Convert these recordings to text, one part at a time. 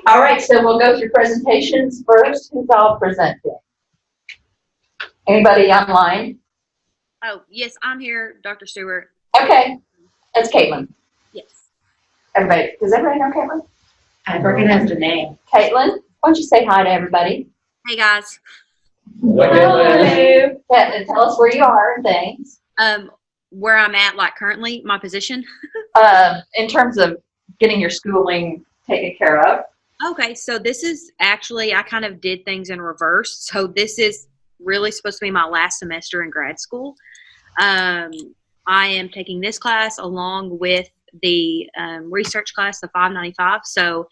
All right, so we'll go through presentations first. Who's all presenting? Anybody online? Oh, yes, I'm here, Dr. Stewart. Okay, that's Caitlin. Yes. Everybody, does everybody know Caitlin? I recognize the name. Caitlin, why don't you say hi to everybody? Hey, guys. Hello. Tell us where you are and things. Where I'm at, like currently, my position. In terms of getting your schooling taken care of. Okay, so this is actually, I kind of did things in reverse. So this is really supposed to be my last semester in grad school. I am taking this class along with the research class, the 595. So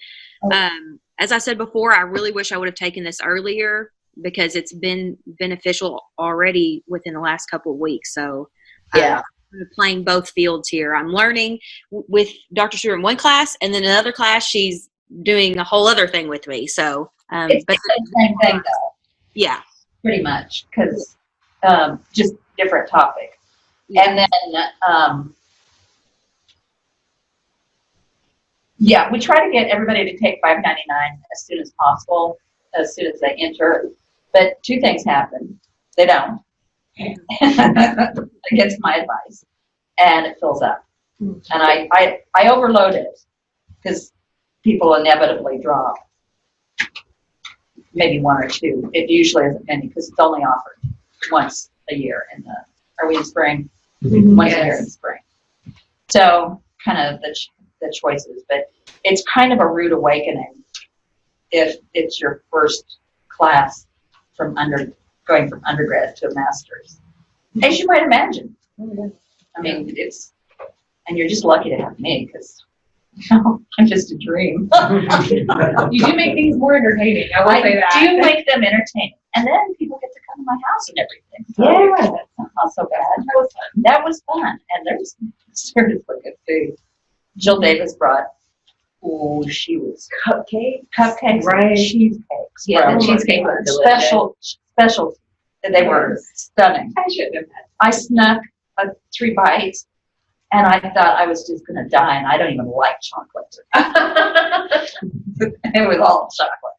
as I said before, I really wish I would have taken this earlier because it's been beneficial already within the last couple of weeks. So yeah, I'm playing both fields here. I'm learning with Dr. Stewart in one class, and then another class, she's doing a whole other thing with me. So, it's the same thing though. Yeah, pretty much, because just different topic. yeah. And then, yeah, we try to get everybody to take 599 as soon as possible, as soon as they enter. But two things happen. They don't. Against my advice. And it fills up. And I overload it because people inevitably drop maybe one or two. It usually isn't many because it's only offered once a year in the, are we in spring? Once a year in spring. So kind of the choices, but it's kind of a rude awakening if it's your first class from going from undergrad to a master's, as you might imagine. I mean, and you're just lucky to have me because, I'm just a dream. You do make things more entertaining. I will say that. I do make them entertaining, and then people get to come to my house and everything. So that's not so bad. That was fun, and there's seriously good food. Jill Davis brought. Oh, she was cupcakes, right? Cheesecakes. Yeah, the cheesecake was delicious. Special. They were stunning. I shouldn't have had. I snuck 3 bites, and I thought I was just going to die, and I don't even like chocolate. It was all chocolate.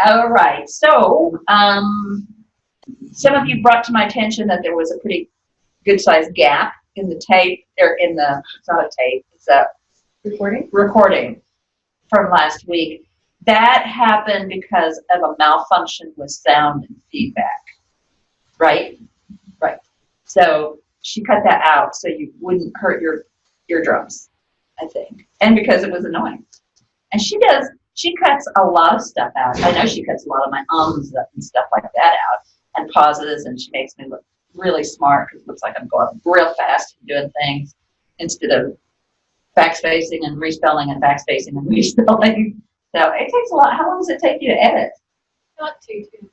All right, so some of you brought to my attention that there was a pretty good-sized gap in the tape, or in the, it's not a tape, it's a recording from last week. That happened because of a malfunction with sound and feedback, right? Right. So she cut that out so you wouldn't hurt your eardrums, I think. And because it was annoying. And she cuts a lot of stuff out. I know she cuts a lot of my ums and stuff like that out and pauses, and she makes me look really smart because it looks like I'm going real fast and doing things instead of backspacing and respelling and backspacing and respelling. So it takes a lot. How long does it take you to edit? Not too much.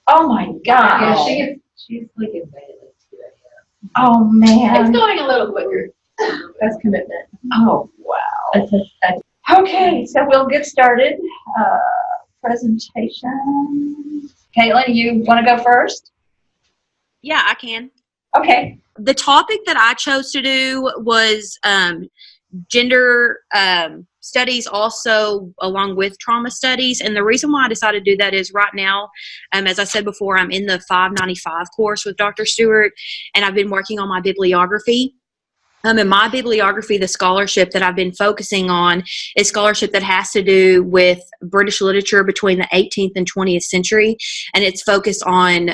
Oh my God. Yeah, she's like invited like 2 a.m. Oh man. It's going a little quicker. That's commitment. Oh wow. Okay, so we'll get started. Presentation. Caitlin, you want to go first? Yeah, I can. Okay. The topic that I chose to do was gender studies, also along with trauma studies. And the reason why I decided to do that is right now, as I said before, I'm in the 595 course with Dr. Stewart, and I've been working on my bibliography. In my bibliography, the scholarship that I've been focusing on is scholarship that has to do with British literature between the 18th and 20th century, and it's focused on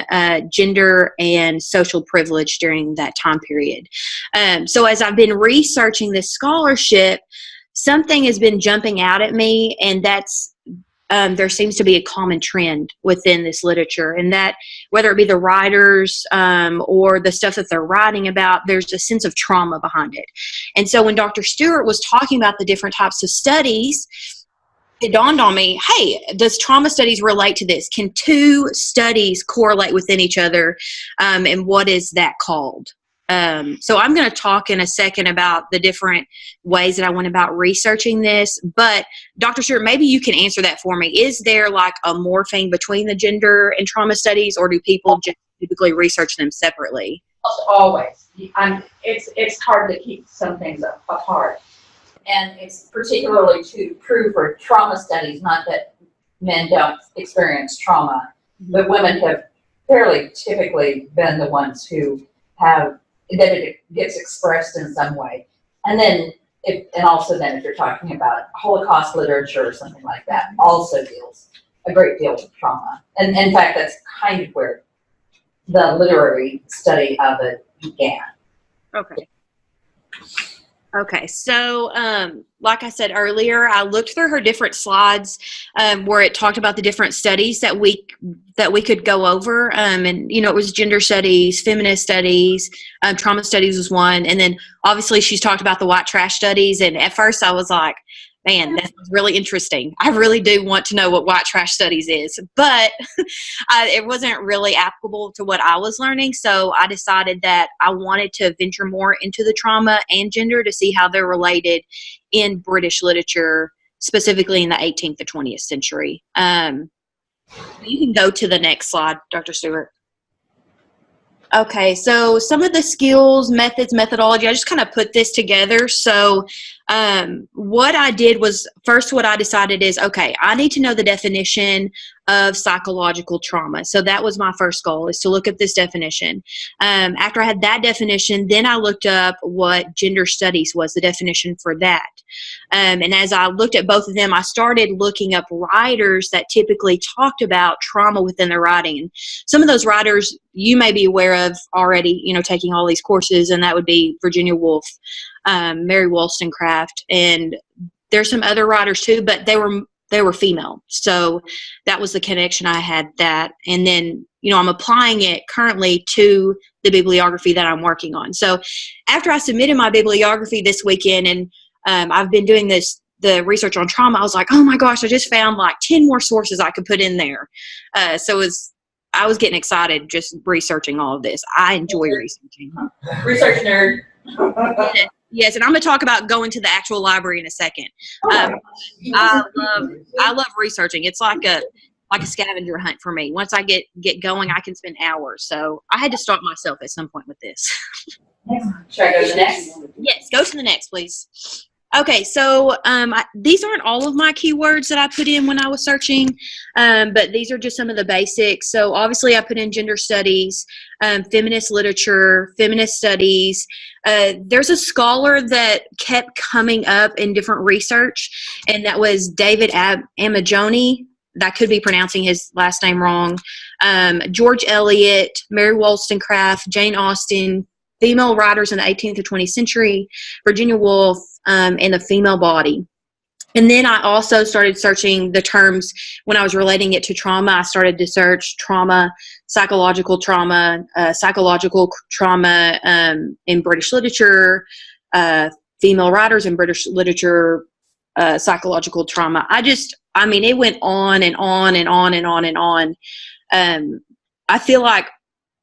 gender and social privilege during that time period. So as I've been researching this scholarship, something has been jumping out at me, and that's there seems to be a common trend within this literature, and that whether it be the writers or the stuff that they're writing about, there's a sense of trauma behind it. And so when Dr. Stewart was talking about the different types of studies, it dawned on me, hey, does trauma studies relate to this? Can 2 studies correlate within each other? And what is that called? So I'm going to talk in a second about the different ways that I went about researching this. But Dr. Stewart, maybe you can answer that for me. Is there like a morphing between the gender and trauma studies, or do people just typically research them separately? Always. It's hard to keep some things apart. and it's particularly true for trauma studies, not that men don't experience trauma, but women have fairly typically been the ones who have, that it gets expressed in some way. And then, if you're talking about Holocaust literature or something like that, also deals a great deal with trauma. And in fact, that's kind of where the literary study of it began. Okay. Okay, so like I said earlier, I looked through her different slides where it talked about the different studies that we could go over, and it was gender studies, feminist studies, trauma studies was one, and then obviously she's talked about the white trash studies. And at first I was like, man, that's really interesting. I really do want to know what white trash studies is, but it wasn't really applicable to what I was learning. So I decided that I wanted to venture more into the trauma and gender to see how they're related in British literature, specifically in the 18th to 20th century. You can go to the next slide, Dr. Stewart. Okay, so some of the skills, methods, methodology, I just kind of put this together. So what I did was, first what I decided is, okay, I need to know the definition of psychological trauma. So that was my first goal, is to look up this definition. After I had that definition, then I looked up what gender studies was, the definition for that. And as I looked at both of them, I started looking up writers that typically talked about trauma within their writing. And some of those writers you may be aware of already, taking all these courses, and that would be Virginia Woolf, Mary Wollstonecraft, and there's some other writers too, but they were female. So that was the connection I had that. And then, I'm applying it currently to the bibliography that I'm working on. So after I submitted my bibliography this weekend, and I've been doing the research on trauma, I was like, oh my gosh, I just found like 10 more sources I could put in there. I was getting excited just researching all of this. I enjoy researching. Research nerd. Yes, and I'm going to talk about going to the actual library in a second. I love researching. It's like a scavenger hunt for me. Once I get going, I can spend hours. So I had to start myself at some point with this. Should I go to the next? Yes, go to the next, please. Okay, so these aren't all of my keywords that I put in when I was searching, but these are just some of the basics. So obviously I put in gender studies, feminist literature, feminist studies. There's a scholar that kept coming up in different research, and that was David Amajoni. That could be pronouncing his last name wrong. George Eliot, Mary Wollstonecraft, Jane Austen, female writers in the 18th to 20th century, Virginia Woolf, and the female body. And then I also started searching the terms when I was relating it to trauma. I started to search trauma, psychological trauma in British literature, female writers in British literature, psychological trauma. It went on and on and on and on and on. I feel like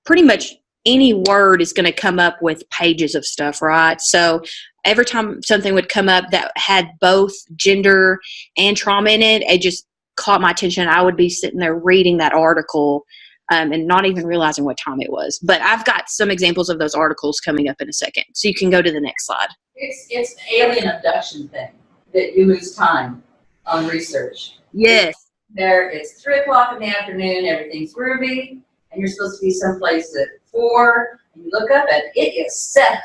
pretty much any word is going to come up with pages of stuff, right? So every time something would come up that had both gender and trauma in it, it just caught my attention. I would be sitting there reading that article and not even realizing what time it was. But I've got some examples of those articles coming up in a second. So you can go to the next slide. It's an alien abduction thing that you lose time on research. Yes. It's 3:00 in the afternoon, everything's groovy, and you're supposed to be someplace at 4, and you look up and it is 7.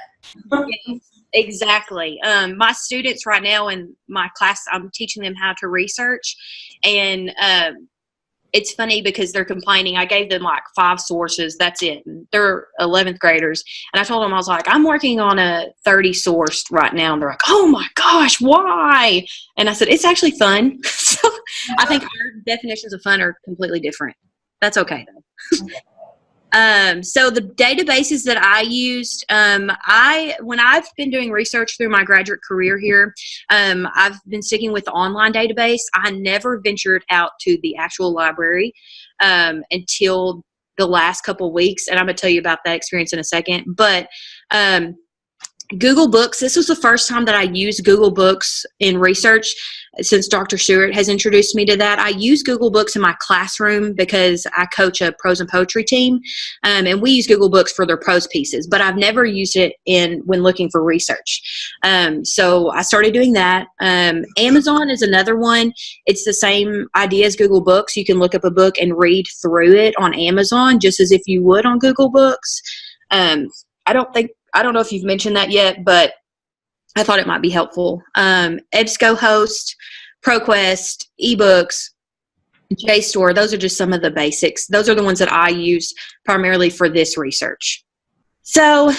Exactly. My students right now in my class, I'm teaching them how to research, and it's funny because they're complaining. I gave them like 5 sources. That's it. They're 11th graders. And I told them, I was like, I'm working on a 30 sourced right now. And they're like, oh my gosh, why? And I said, it's actually fun. So I think our definitions of fun are completely different. That's okay though. So the databases that I used, when I've been doing research through my graduate career here, I've been sticking with the online database. I never ventured out to the actual library until the last couple of weeks, and I'm going to tell you about that experience in a second. But Google Books, this was the first time that I used Google Books in research since Dr. Stewart has introduced me to that. I use Google Books in my classroom because I coach a prose and poetry team, and we use Google Books for their prose pieces, but I've never used it when looking for research. So I started doing that. Amazon is another one. It's the same idea as Google Books. You can look up a book and read through it on Amazon just as if you would on Google Books. I don't know if you've mentioned that yet, but I thought it might be helpful. EBSCOhost, ProQuest, eBooks, JSTOR, those are just some of the basics. Those are the ones that I use primarily for this research. So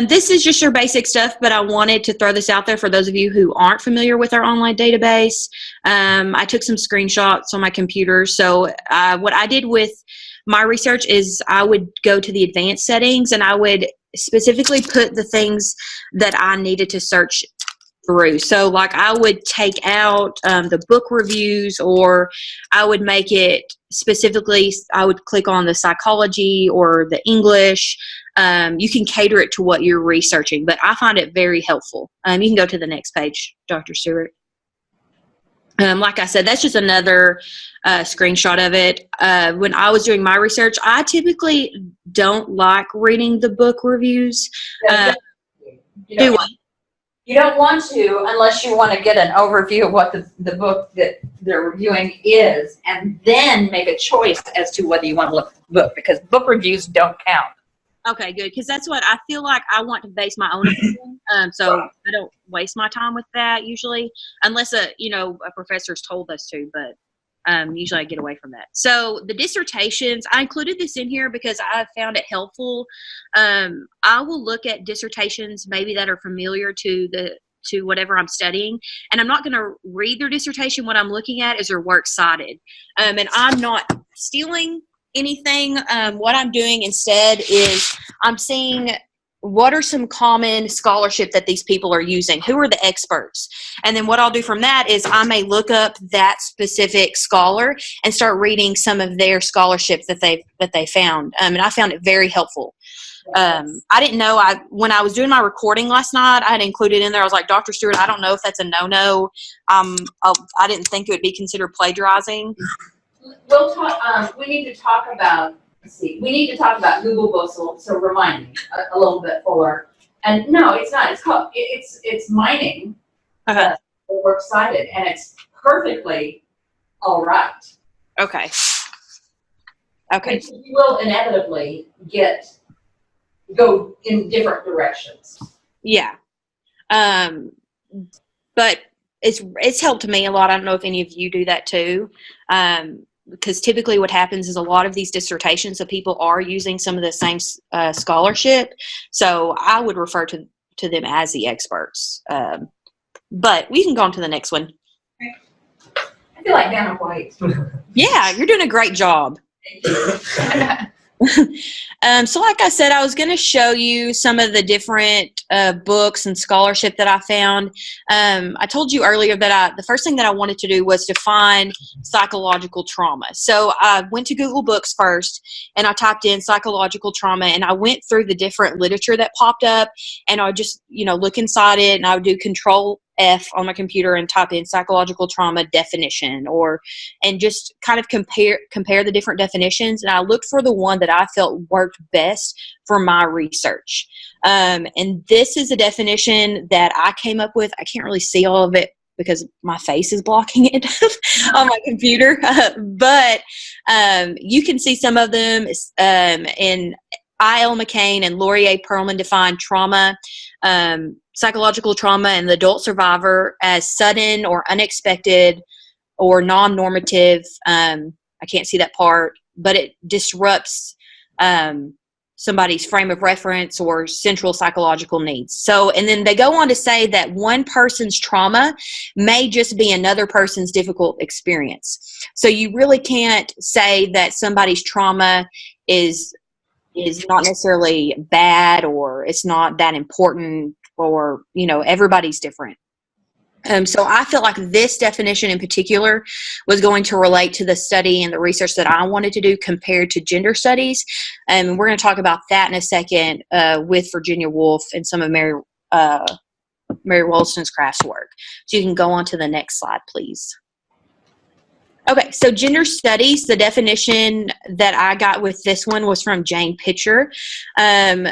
this is just your basic stuff, but I wanted to throw this out there for those of you who aren't familiar with our online database. I took some screenshots on my computer. So what I did with my research is I would go to the advanced settings and I would specifically put the things that I needed to search through. So like I would take out the book reviews, or I would make it specifically, I would click on the psychology or the English. You can cater it to what you're researching, but I find it very helpful. You can go to the next page, Dr. Stewart. Like I said, that's just another screenshot of it. When I was doing my research, I typically don't like reading the book reviews. You don't want to unless you want to get an overview of what the book that they're reviewing is, and then make a choice as to whether you want to look at the book, because book reviews don't count. Okay, good, because that's what I feel like I want to base my own opinion. So I don't waste my time with that usually, unless a professor's told us to. But usually I get away from that. So the dissertations, I included this in here because I found it helpful. I will look at dissertations maybe that are familiar to whatever I'm studying, and I'm not going to read their dissertation. What I'm looking at is their works cited, and I'm not stealing anything. What I'm doing instead is I'm seeing what are some common scholarship that these people are using, who are the experts, and then what I'll do from that is I may look up that specific scholar and start reading some of their scholarship that they found, and I found it very helpful. I didn't know, when I was doing my recording last night, I had included in there, I was like, Dr. Stewart, I don't know if that's a no-no. I didn't think it would be considered plagiarizing. We'll talk. We need to talk about. We need to talk about Google Books. So remind me a little bit fuller. And no, it's not. It's called. It's mining. The works cited, and it's perfectly all right. Okay. But you will inevitably go in different directions. Yeah. But it's helped me a lot. I don't know if any of you do that too. Because typically what happens is a lot of these dissertations that people are using some of the same scholarship. So I would refer to them as the experts. But we can go on to the next one. I feel like Dana White. Yeah, you're doing a great job. Thank you. So like I said, I was going to show you some of the different books and scholarship that I found. I told you earlier that the first thing that I wanted to do was to find psychological trauma. So I went to Google Books first, and I typed in psychological trauma, and I went through the different literature that popped up, and I would just, look inside it, and I would do Control F on my computer and type in psychological trauma definition, and just kind of compare the different definitions. And I looked for the one that I felt worked best for my research. And this is a definition that I came up with. I can't really see all of it because my face is blocking it on my computer. But you can see some of them in I.L. McCain and Laurie A. Perlman define trauma, psychological trauma in the adult survivor as sudden or unexpected or non-normative. I can't see that part, but it disrupts somebody's frame of reference or central psychological needs. So, and then they go on to say that one person's trauma may just be another person's difficult experience. So you really can't say that somebody's trauma is not necessarily bad, or it's not that important, or, everybody's different. So I felt like this definition in particular was going to relate to the study and the research that I wanted to do compared to gender studies. And we're going to talk about that in a second with Virginia Woolf and some of Mary Mary Wollstonecraft's work. So you can go on to the next slide, please. Okay, so gender studies, the definition that I got with this one was from Jane Pitcher.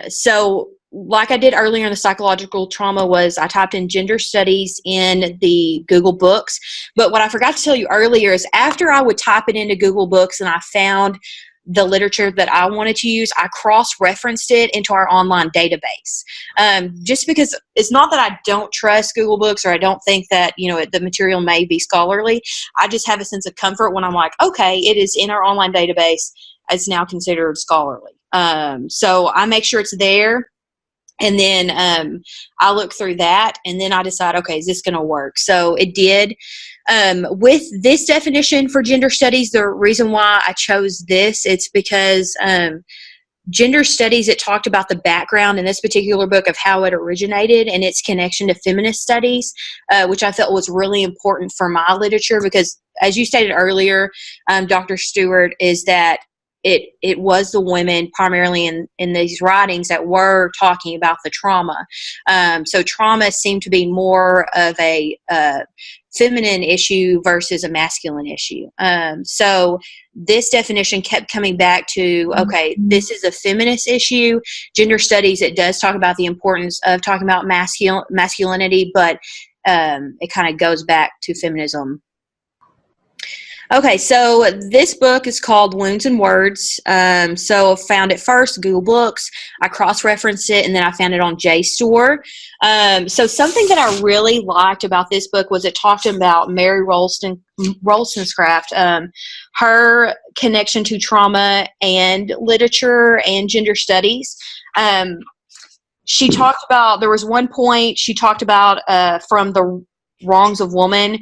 So like I did earlier in the psychological trauma was I typed in gender studies in the Google Books. But what I forgot to tell you earlier is after I would type it into Google Books and I found the literature that I wanted to use, I cross-referenced it into our online database. Just because it's not that I don't trust Google Books or I don't think that, the material may be scholarly. I just have a sense of comfort when I'm like, okay, it is in our online database. It's now considered scholarly. So I make sure it's there. And then I look through that and then I decide, okay, is this going to work? So it did. With this definition for gender studies, the reason why I chose this, it's because gender studies, it talked about the background in this particular book of how it originated and its connection to feminist studies, which I felt was really important for my literature because, as you stated earlier, Dr. Stewart, is that it was the women primarily in these writings that were talking about the trauma. So trauma seemed to be more of a feminine issue versus a masculine issue. So this definition kept coming back to, okay, this is a feminist issue. Gender studies, it does talk about the importance of talking about masculinity, but it kind of goes back to feminism. Okay, so this book is called Wounds and Words. So I found it first, Google Books. I cross-referenced it, and then I found it on JSTOR. So something that I really liked about this book was it talked about Mary Wollstonecraft, her connection to trauma and literature and gender studies. She talked about, there was one point she talked about from the Wrongs of Woman.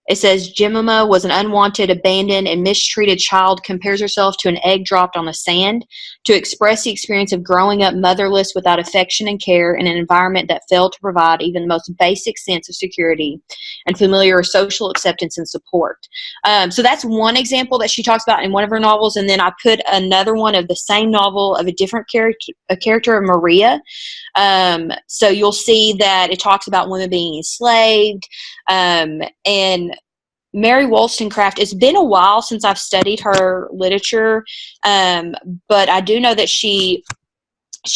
It says, Jemima was an unwanted, abandoned, and mistreated child, compares herself to an egg dropped on the sand, to express the experience of growing up motherless without affection and care in an environment that failed to provide even the most basic sense of security and familiar social acceptance and support. So that's one example that she talks about in one of her novels, and then I put another one of the same novel of a different character, a character of Maria. So you'll see that it talks about women being enslaved, and Mary Wollstonecraft, it's been a while since I've studied her literature, but I do know that she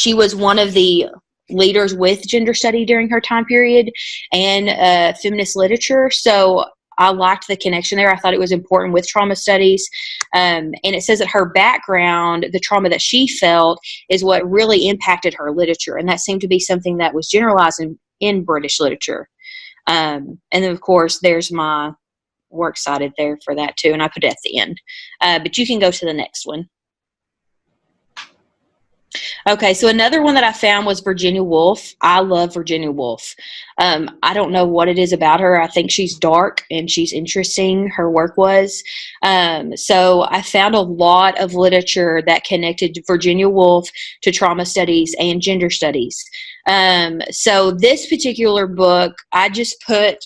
was one of the leaders with gender study during her time period and feminist literature. So I liked the connection there. I thought it was important with trauma studies. And it says that her background, the trauma that she felt, is what really impacted her literature. And that seemed to be something that was generalized in British literature. And then, of course, there's my works cited there for that too, and I put it at the end. But you can go to the next one. Okay, so another one that I found was Virginia Woolf. I love Virginia Woolf. I don't know what it is about her. I think she's dark and she's interesting. Her work was. So I found a lot of literature that connected Virginia Woolf to trauma studies and gender studies. So this particular book, I just put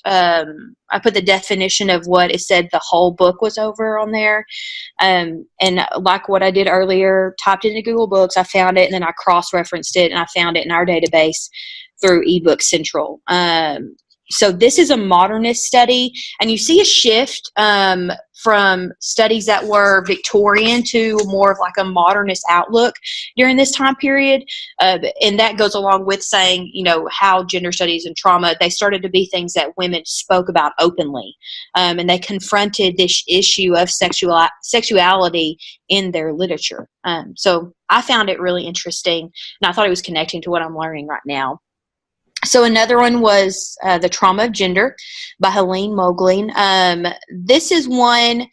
I put the definition of what it said the whole book was over on there. And like what I did earlier, typed it into Google Books, I found it, and then I cross-referenced it, and I found it in our database through eBook Central. So this is a modernist study, and you see a shift from studies that were Victorian to more of like a modernist outlook during this time period. And that goes along with saying, how gender studies and trauma, they started to be things that women spoke about openly. And they confronted this issue of sexuality in their literature. So I found it really interesting, and I thought it was connecting to what I'm learning right now. So another one was The Trauma of Gender by Helene Moglen. This is one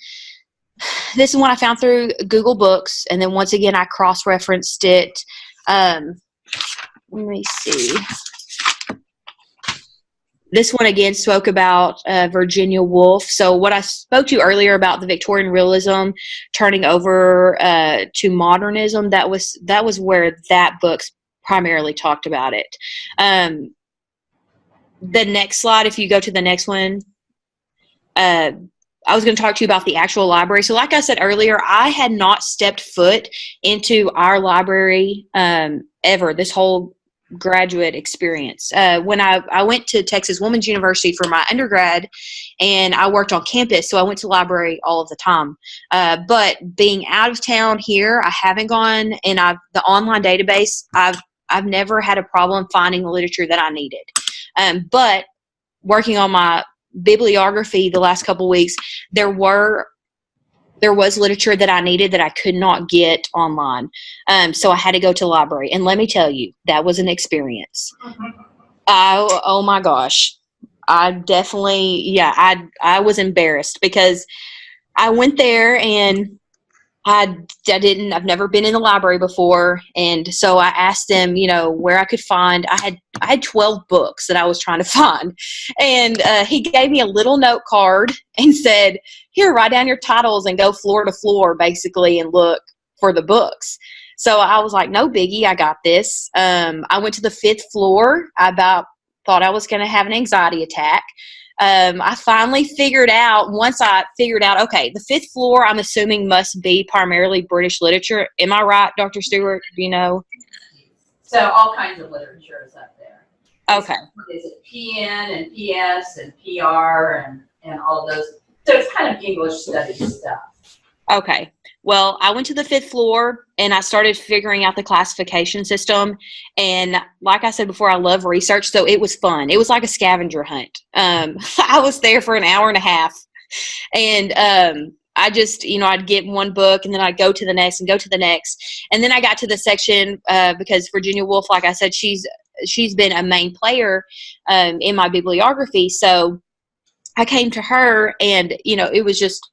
I found through Google Books, and then once again I cross-referenced it. Let me see. This one again spoke about Virginia Woolf. So what I spoke to earlier about the Victorian realism turning over to modernism, that was where that book primarily talked about it. The next slide, if you go to the next one, I was going to talk to you about the actual library. So like I said earlier, I had not stepped foot into our library ever this whole graduate experience. When I went to Texas Women's University for my undergrad, and I worked on campus, so I went to the library all of the time. But being out of town here, I haven't gone, and the online database, I've never had a problem finding the literature that I needed. But working on my bibliography the last couple weeks, there was literature that I needed that I could not get online. So I had to go to the library. And let me tell you, that was an experience. Oh my gosh. I definitely, I was embarrassed because I went there and I've never been in the library before. And so I asked them, where I could find, I had 12 books that I was trying to find. And he gave me a little note card and said, here, write down your titles and go floor to floor basically and look for the books. So I was like, no biggie, I got this. I went to the 5th floor. I about thought I was going to have an anxiety attack. I finally once I figured out, okay, the 5th floor, I'm assuming must be primarily British literature. Am I right, Dr. Stewart? Do you know? So all kinds of literature is up there. Okay. Is it PN and PS and PR and all of those? So it's kind of English studies stuff. Okay. Well, I went to the 5th floor and I started figuring out the classification system. And like I said before, I love research, so it was fun. It was like a scavenger hunt. I was there for an hour and a half, and I just, I'd get one book and then I'd go to the next and go to the next. And then I got to the section because Virginia Woolf, like I said, she's been a main player in my bibliography. So I came to her and, it was just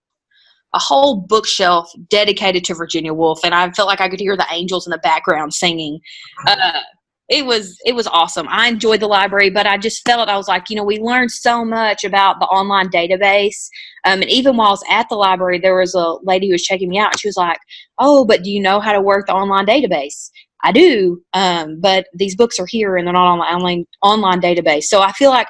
a whole bookshelf dedicated to Virginia Woolf, and I felt like I could hear the angels in the background singing. It was awesome. I enjoyed the library, but I just felt, I was like, we learned so much about the online database. And even while I was at the library, there was a lady who was checking me out. She was like, oh, but do you know how to work the online database? I do, but these books are here and they're not on the online database. So I feel like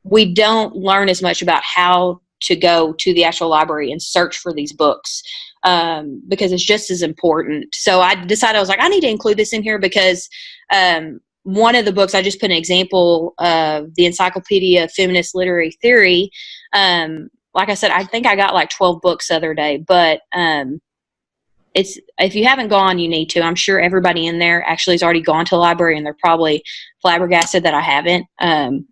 we don't learn as much about how to go to the actual library and search for these books because it's just as important. So I decided, I was like, I need to include this in here because one of the books, I just put an example of the Encyclopedia of Feminist Literary Theory. Like I said, I think I got like 12 books the other day, but if you haven't gone, you need to. I'm sure everybody in there actually has already gone to the library and they're probably flabbergasted that I haven't.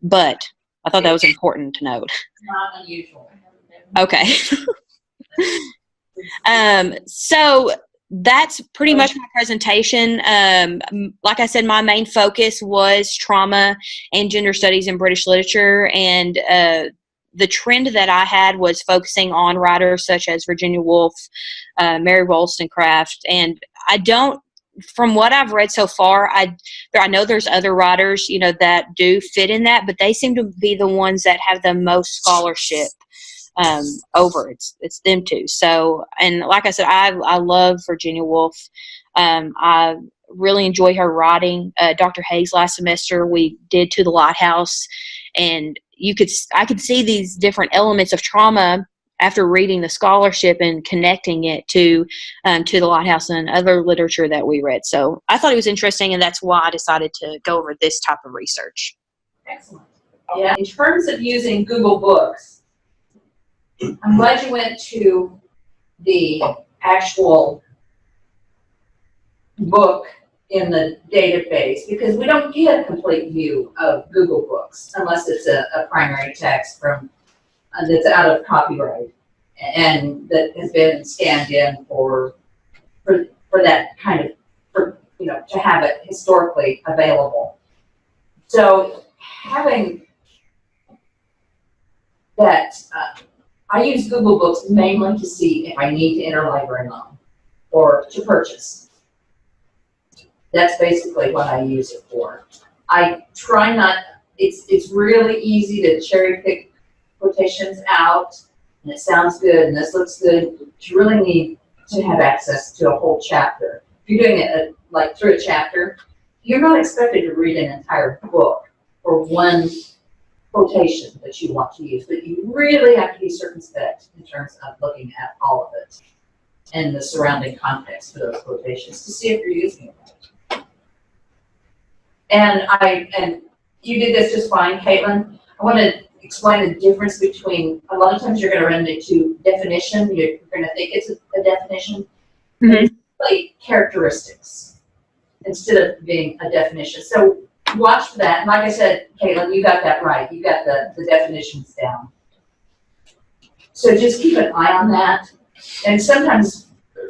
But I thought that was important to note. Not unusual. Okay. So that's pretty much my presentation. Like I said, my main focus was trauma and gender studies in British literature. And the trend that I had was focusing on writers such as Virginia Woolf, Mary Wollstonecraft. And from what I've read so far, I know there's other writers, that do fit in that, but they seem to be the ones that have the most scholarship over. It's them two. So, and like I said, I love Virginia Woolf. I really enjoy her writing. Dr. Hayes last semester, we did To the Lighthouse, and I could see these different elements of trauma after reading the scholarship and connecting it to the Lighthouse and other literature that we read. So I thought it was interesting, and that's why I decided to go over this type of research. Excellent. Yeah. In terms of using Google Books, I'm glad you went to the actual book in the database because we don't get a complete view of Google Books unless it's a primary text from that's out of copyright and that has been scanned in for that kind of, to have it historically available. So having that, I use Google Books mainly to see if I need to enter library loan or to purchase. That's basically what I use it for. I try not, it's really easy to cherry pick quotations out, and it sounds good, and this looks good. You really need to have access to a whole chapter. If you're doing it like through a chapter, you're not expected to read an entire book for one quotation that you want to use, but you really have to be circumspect in terms of looking at all of it and the surrounding context for those quotations to see if you're using it right. and you did this just fine, Caitlin. I want to explain the difference between, a lot of times you're going to run into definition, you're going to think it's a definition, and it's really characteristics instead of being a definition. So watch for that. And like I said, Caitlin, you got that right. You got the definitions down. So just keep an eye on that. And sometimes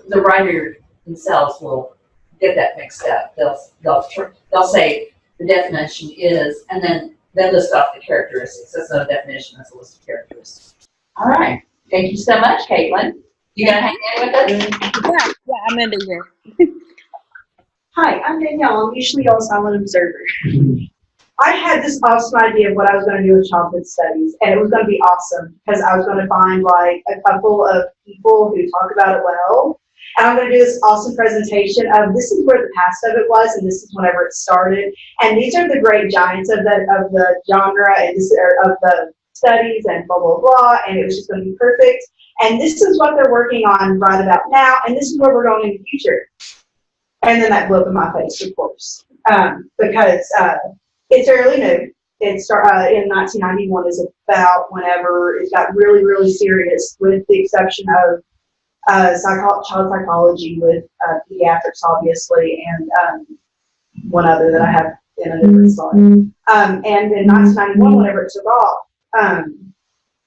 the writer themselves will get that mixed up. They'll say the definition is, and then list off the characteristics. That's not a definition, that's a list of characteristics. All right. Thank you so much, Caitlin. You gonna hang in with us? Yeah, I'm gonna be here. Hi, I'm Danielle. I'm usually your silent observer. I had this awesome idea of what I was going to do with childhood studies, and it was going to be awesome because I was going to find like a couple of people who talk about it well, and I'm going to do this awesome presentation of this is where the past of it was, and this is whenever it started, and these are the great giants of the genre and of the studies and blah blah blah, and it was just going to be perfect. And this is what they're working on right about now, and this is where we're going in the future. And then that blew up in my face, of course, because it's fairly new. It started in 1991 is about whenever it got really, really serious, with the exception of child psychology with pediatrics, obviously, and one other that I have in a different slide. And in 1991, whenever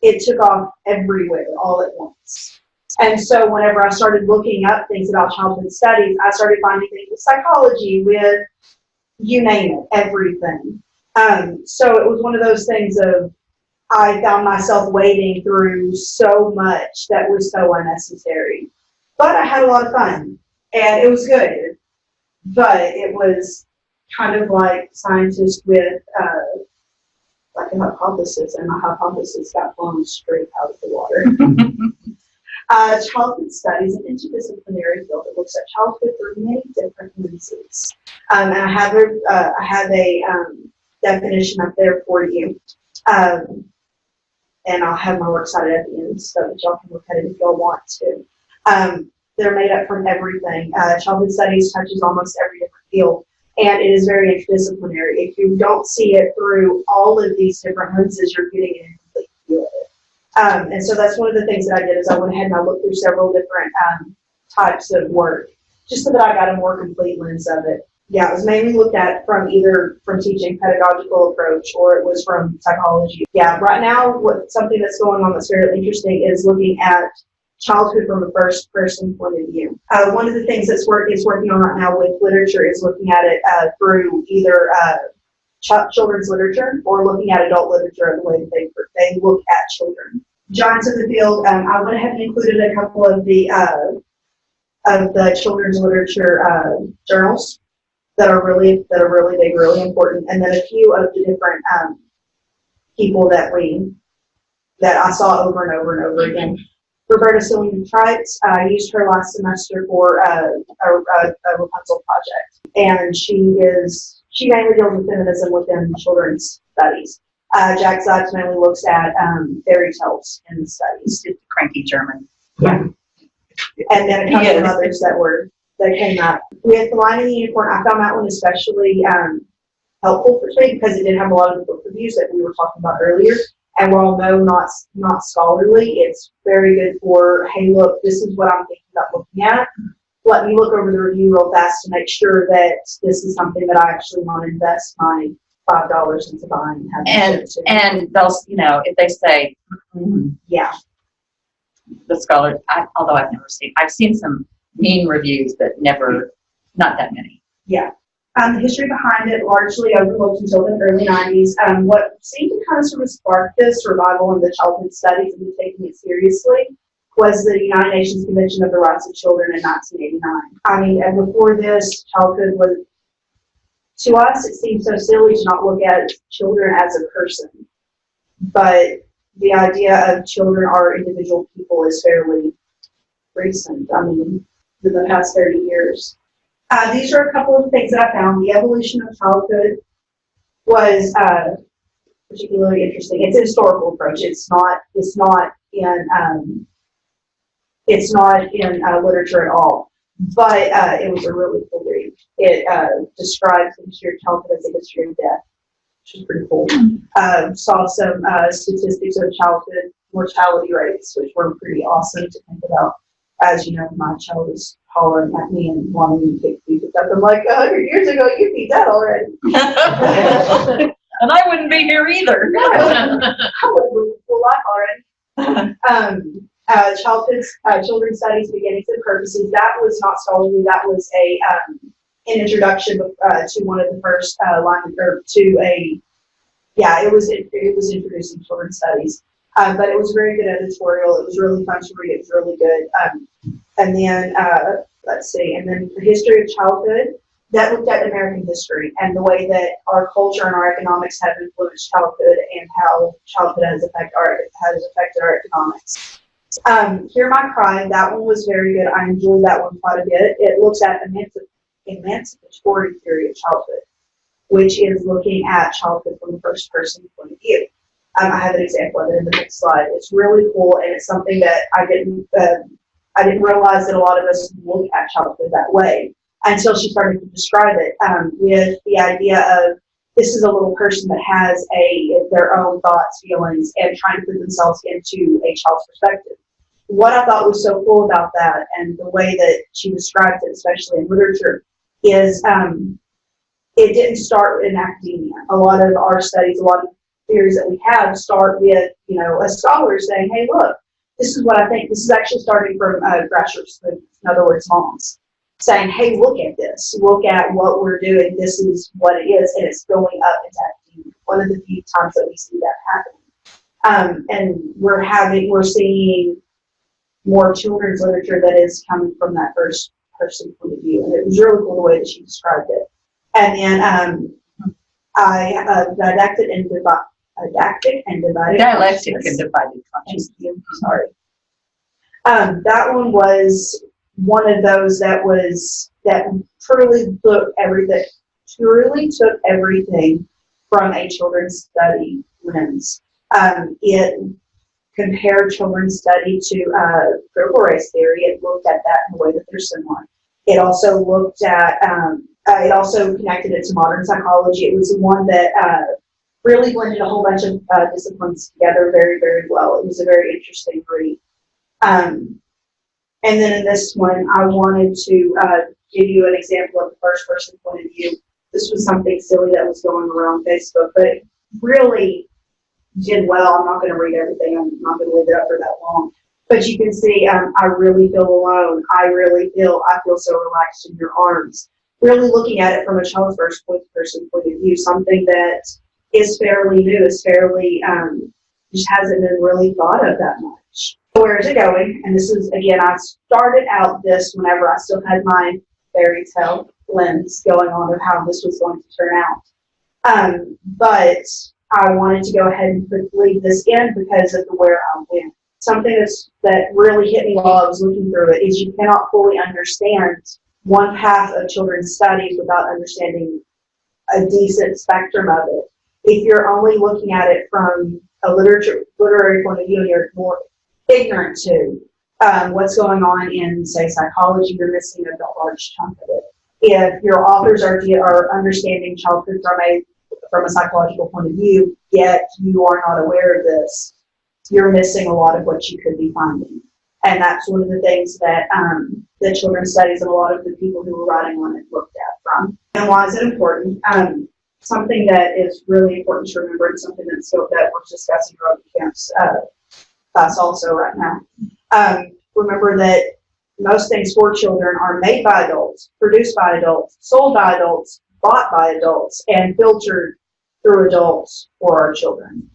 it took off everywhere all at once. And so whenever I started looking up things about childhood studies, I started finding things with psychology, with you name it, everything. So it was one of those things of, I found myself wading through so much that was so unnecessary. But I had a lot of fun, and it was good. But it was kind of like scientists with like a hypothesis, and my hypothesis got blown straight out of the water. Childhood studies, an interdisciplinary field that looks at childhood through many different lenses. And I have a definition up there for you. And I'll have my works cited at the end so that y'all can look at it if y'all want to. They're made up from everything. Childhood studies touches almost every different field, and it is very interdisciplinary. If you don't see it through all of these different lenses, you're getting an incomplete view of it. And so that's one of the things that I did is I went ahead and I looked through several different types of work, just so that I got a more complete lens of it. Yeah, it was mainly looked at from either from teaching pedagogical approach or it was from psychology. Yeah, right now something that's going on that's very interesting is looking at childhood from a first person point of view. One of the things that's working on right now with literature is looking at it through either children's literature or looking at adult literature and the way that they look at children. Giants of the field, I went ahead and included a couple of the children's literature journals that are really big, really important, and then a few of the different people that I saw over and over and over again. Roberta Selena Trites, I used her last semester for a Rapunzel project, and she mainly deals with feminism within children's studies. Jack Zipes mainly looks at fairy tales in the studies. Just cranky German. Yeah. And then a couple of others that came up. With The Lion and the Unicorn, I found that one especially helpful for me because it did have a lot of the book reviews that we were talking about earlier. And while not scholarly, it's very good for, hey, look, this is what I'm thinking about looking at. Let me look over the review real fast to make sure that this is something that I actually want to invest my $5 into buying. And they'll, if they say, yeah, the scholar, although I've seen some mean reviews, but not that many. Yeah. The history behind it largely overlooked until the early 90s. What seemed to kind of sort of spark this revival in the childhood studies and taking it seriously was the United Nations Convention of the Rights of Children in 1989. I mean, and before this, childhood was, to us, it seemed so silly to not look at children as a person. But the idea of children are individual people is fairly recent. I mean, in the past 30 years. These are a couple of things that I found. The evolution of childhood was particularly interesting. It's a historical approach. It's not in literature at all. But it was a really cool read. It describes the history of childhood as a history of death, which is pretty cool. Saw some statistics of childhood mortality rates, which were pretty awesome to think about. As you know, my child is hollering at me and wanting me to pick up. I'm like, 100 years ago, you'd be dead already. And I wouldn't be here either. I would live a full life already. Children's studies, beginnings and purposes. That was not scholarly. That was an introduction to one of the first it was introducing children's studies. But it was a very good editorial. It was really fun to read. It was really good. And then let's see. And then the history of childhood. That looked at American history and the way that our culture and our economics have influenced childhood and how childhood has affected our economics. Hear My Cry, that one was very good. I enjoyed that one quite a bit. It looks at emancipatory theory of childhood, which is looking at childhood from the first person point of view. I have an example of it in the next slide. It's really cool, and it's something that I didn't realize that a lot of us look at childhood that way until she started to describe it with the idea of this is a little person that has their own thoughts, feelings, and trying to put themselves into a child's perspective. What I thought was so cool about that and the way that she described it, especially in literature, is it didn't start in academia. A lot of our studies, a lot of theories that we have start with, a scholar saying, hey, look, this is what I think. This is actually starting from grassroots students, in other words, moms, saying, hey, look at this. Look at what we're doing. This is what it is, and it's going up into academia. One of the few times that we see that happening. And we're seeing more children's literature that is coming from that first person point of view. And it was really cool the way that she described it. And then Dialectic and Divided Consciousness. Thank you. Sorry. That one was one of those that truly took everything from a children's study lens. It compared children's study to critical race theory. It looked at that in the way that they're similar. It also looked at, it also connected it to modern psychology. It was one that really blended a whole bunch of disciplines together very, very well. It was a very interesting read. And then in this one, I wanted to give you an example of the first person point of view. This was something silly that was going around Facebook, but it really did well. I'm not going to read everything. I'm not going to leave it up for that long. But you can see, I really feel alone. I feel so relaxed in your arms. Really looking at it from a child's first person point of view, something that is fairly new, is fairly, just hasn't been really thought of that much. Where is it going? And this is, again, I started out this whenever I still had my fairy tale lens going on of how this was going to turn out. But I wanted to go ahead and leave this in because of where I went. Something that really hit me while I was looking through it is you cannot fully understand one path of children's studies without understanding a decent spectrum of it. If you're only looking at it from a literary point of view and you're more ignorant to what's going on in, say, psychology, you're missing a large chunk of it. If your authors are understanding childhood from a psychological point of view, yet you are not aware of this, you're missing a lot of what you could be finding. And that's one of the things that the children's studies and a lot of the people who were writing on it looked at from. And why is it important? Something that is really important to remember, and something that we're discussing around the camps class also right now. Remember that most things for children are made by adults, produced by adults, sold by adults, bought by adults, and filtered through adults for our children.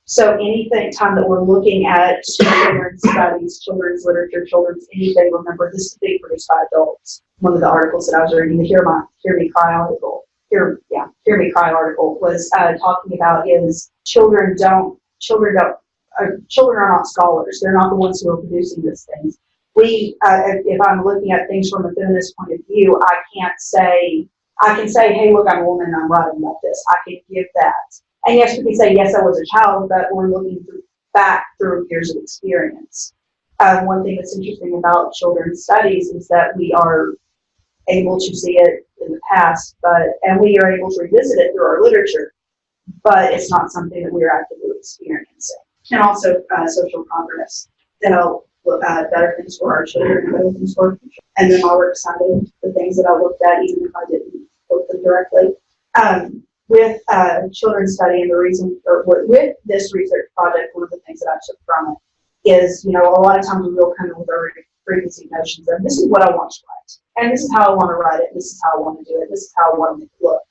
So time that we're looking at children's studies, children's literature, children's anything, remember this is being produced by adults. One of the articles that I was reading, the Hear Me Cry article was talking about is children are not scholars. They're not the ones who are producing these things. If I'm looking at things from a feminist point of view, I can say, hey, look, I'm a woman and I'm writing about this. I can give that. And yes, we can say, yes, I was a child, but we're looking back through years of experience. One thing that's interesting about children's studies is that we are able to see it in the past, and we are able to revisit it through our literature, but it's not something that we are actively experiencing. And also social progress, that'll better things for our children and better things for our future. And then all were excited the things that I looked at, even if I didn't look them directly. With children's study, and the reason, or with this research project, one of the things that I took from it is, you know, a lot of times we'll come in with our preconceived notions of this is what I want to write, and this is how I want to write it, this is how I want to do it, this is how I want to make it look.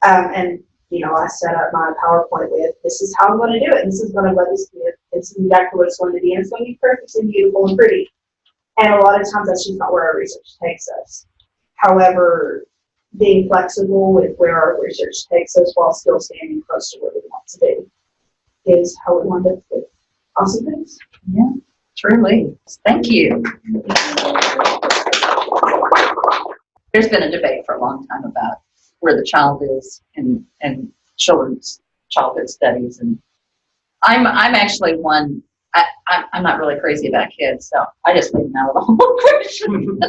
And you know, I set up my PowerPoint with, this is how I'm going to do it, and this is going to let us do it. It's exactly what it's going to be, and it's going to be perfect and beautiful and pretty. And a lot of times that's just not where our research takes us. However, being flexible with where our research takes us while still standing close to where we want to be is how we wind up with awesome things. Yeah, truly. Thank you. There's been a debate for a long time about where the child is in children's childhood studies, and I'm actually one. I'm not really crazy about kids, so I just leave them out of the whole question.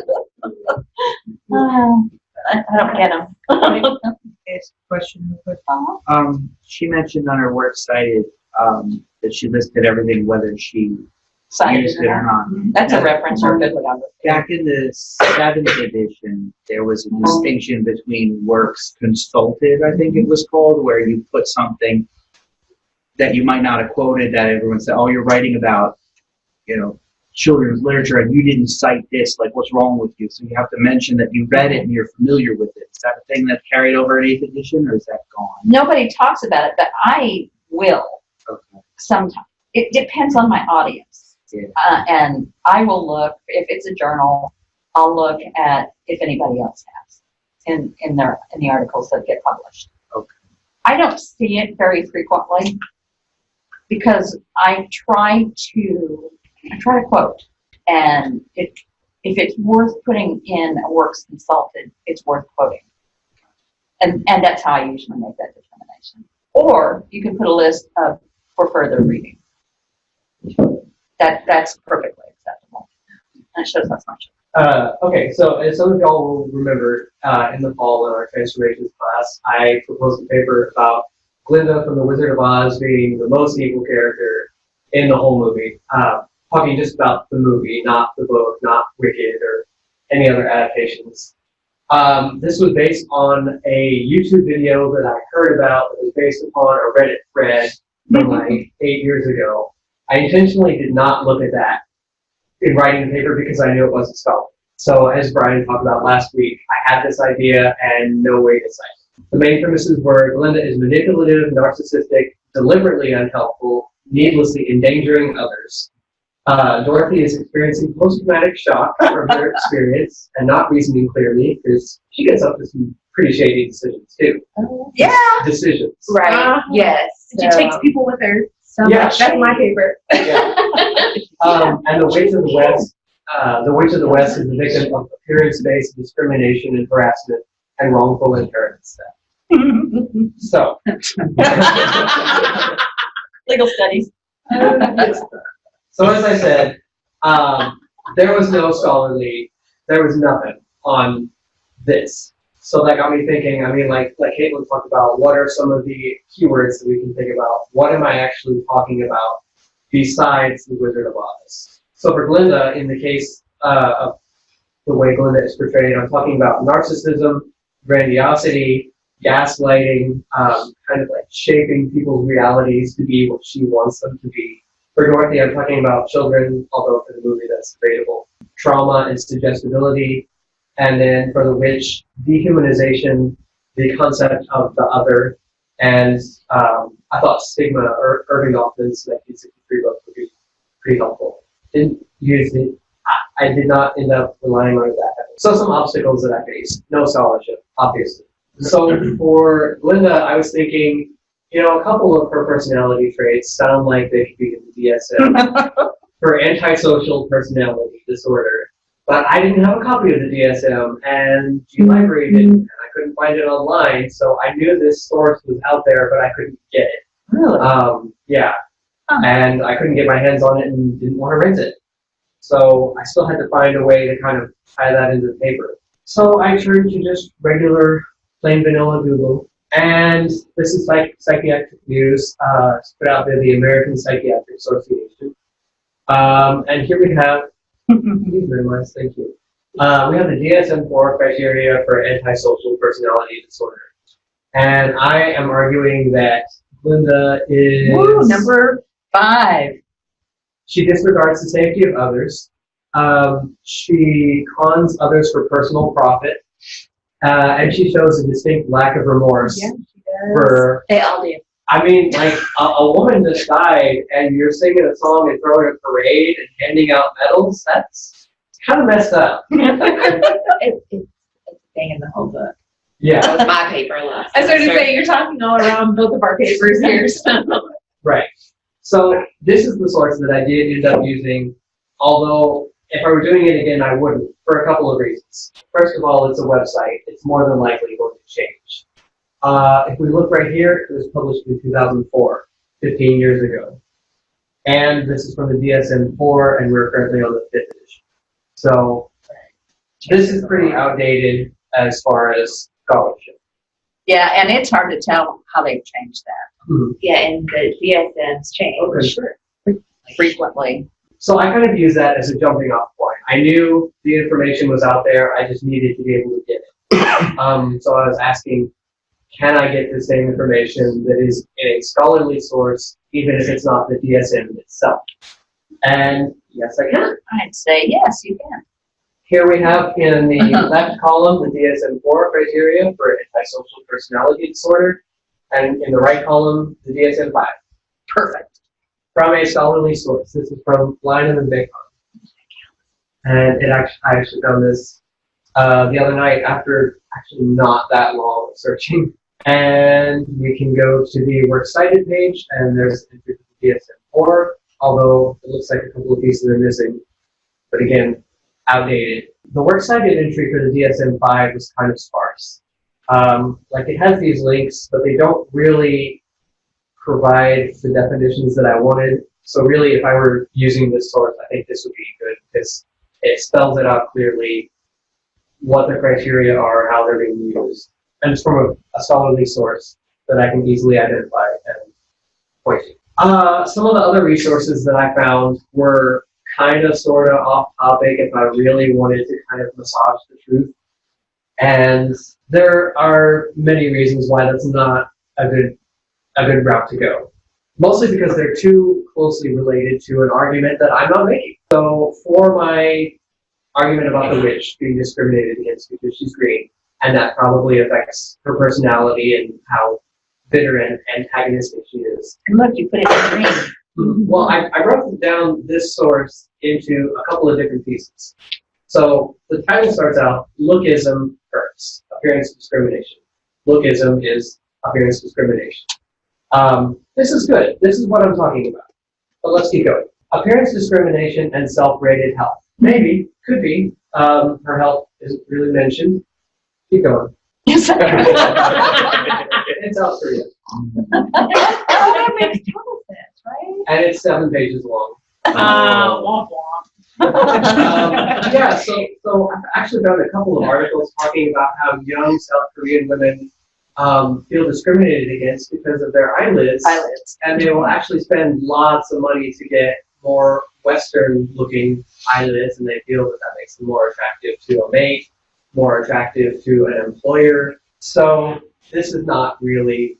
I don't get them. Ask a question real quick. She mentioned on her website that she listed everything, whether she used it or not. That's a reference or bibliography. Back in the 7th edition, there was a distinction between works consulted, I think it was called, where you put something that you might not have quoted that everyone said, oh, you're writing about, you know, children's literature and you didn't cite this, like what's wrong with you? So you have to mention that you read it and you're familiar with it. Is that a thing that carried over in 8th edition, or is that gone? Nobody talks about it, but I will sometimes. It depends on my audience. Yeah. And I will look, if it's a journal, I'll look at if anybody else has in the articles that get published. Okay. I don't see it very frequently because I try to quote, and if it's worth putting in a works consulted, it's worth quoting. And that's how I usually make that determination. Or you can put a list of for further reading. That's perfectly acceptable. And it shows that's not true. Okay, so as some of y'all will remember, in the fall in our transformations class, I proposed a paper about Glinda from The Wizard of Oz being the most evil character in the whole movie. Talking just about the movie, not the book, not Wicked or any other adaptations. This was based on a YouTube video that I heard about that was based upon a Reddit thread from like 8 years ago. I intentionally did not look at that in writing the paper because I knew it wasn't scholarly. So as Brian talked about last week, I had this idea and no way to cite it. The main premises were Glinda is manipulative, narcissistic, deliberately unhelpful, needlessly endangering others. Dorothy is experiencing post-traumatic shock from her experience and not reasoning clearly because she gets up to some pretty shady decisions too. Yeah. Decisions. Right. Yes. She takes people with her. So Yeah. that's my favorite. Yeah. And the Witch of the West. The Witch of the West is the victim of appearance-based discrimination and harassment and wrongful inheritance theft. So. Legal studies. So as I said, there was nothing on this. So that got me thinking, I mean, like Caitlin talked about, what are some of the keywords that we can think about? What am I actually talking about besides the Wizard of Oz? So for Glinda, in the case of the way Glinda is portrayed, I'm talking about narcissism, grandiosity, gaslighting, kind of like shaping people's realities to be what she wants them to be. For Dorothy, I'm talking about children, although for the movie that's debatable, trauma and suggestibility. And then for the witch, dehumanization, the concept of the other. And I thought stigma or Irving Hoffman's 1963 book would be pretty helpful. Didn't use it. I did not end up relying on it that heavily. So some obstacles that I faced. No scholarship, obviously. So for Glinda, I was thinking, you know, a couple of her personality traits sound like they could be in the DSM. Her antisocial personality disorder. But I didn't have a copy of the DSM, and G-Library didn't, and I couldn't find it online, so I knew this source was out there, but I couldn't get it. Really? Yeah. And I couldn't get my hands on it and didn't want to rent it. So I still had to find a way to kind of tie that into the paper. So I turned to just regular, plain vanilla Google. And this is psychiatric news, put out by the American Psychiatric Association. And here we have, please minimize, thank you. We have the DSM-4 criteria for antisocial personality disorder. And I am arguing that Linda is... Woo, number 5. She disregards the safety of others. She cons others for personal profit. And she shows a distinct lack of remorse Yeah, she does. for... They all do. I mean, like, a woman just died and you're singing a song and throwing a parade and handing out medals? That's kind of messed up. It's a thing in the whole book. Yeah, That was my paper last. I started to say, you're talking all around both of our papers here, so. right. So this is the source that I did end up using, although if I were doing it again, I wouldn't, for a couple of reasons. First of all, it's a website. It's more than likely going to change. If we look right here, it was published in 2004, 15 years ago. And this is from the DSM-4, and we're currently on the 5th edition. So this is pretty outdated as far as scholarship. Yeah, and it's hard to tell how they've changed that. Yeah, and the DSM's change. Okay. Sure. Frequently. So I kind of use that as a jumping off point. I knew the information was out there. I just needed to be able to get it. So I was asking, can I get the same information that is in a scholarly source, even if it's not the DSM itself? And yes, I can. I'd say yes, you can. Here we have in the left column the DSM-4 criteria for antisocial personality disorder, and in the right column the DSM-5. Perfect. From a scholarly source. This is from Lynham and Bacon. And I actually found this the other night after actually not that long of searching. And we can go to the works cited page, and there's an entry for the DSM-4, although it looks like a couple of pieces are missing. But again, outdated. The works cited entry for the DSM-5 was kind of sparse. Like it has these links, but they don't really provide the definitions that I wanted. So really, if I were using this source, I think this would be good because it spells it out clearly what the criteria are, how they're being used. And it's from a scholarly source that I can easily identify and point to. Some of the other resources that I found were kind of sort of off topic if I really wanted to kind of massage the truth. And there are many reasons why that's not a good route to go. Mostly because they're too closely related to an argument that I'm not making. So for my argument about the witch being discriminated against because she's green, and that probably affects her personality and how bitter and antagonistic she is. And look, you put it in green. Well, I wrote down this source into a couple of different pieces. So the title starts out, lookism hurts, appearance discrimination. Lookism is appearance discrimination. This is good. This is what I'm talking about. But let's keep going. Appearance discrimination and self-rated health. Maybe, could be. Her health isn't really mentioned. Keep going. It's out for you. Oh, that makes total sense, right? And it's 7 pages long. Womp womp. Yeah, so I've actually found a couple of articles talking about how young South Korean women feel discriminated against because of their eyelids. And they will actually spend lots of money to get more Western-looking eyelids, and they feel that that makes them more attractive to a mate, more attractive to an employer. So this is not really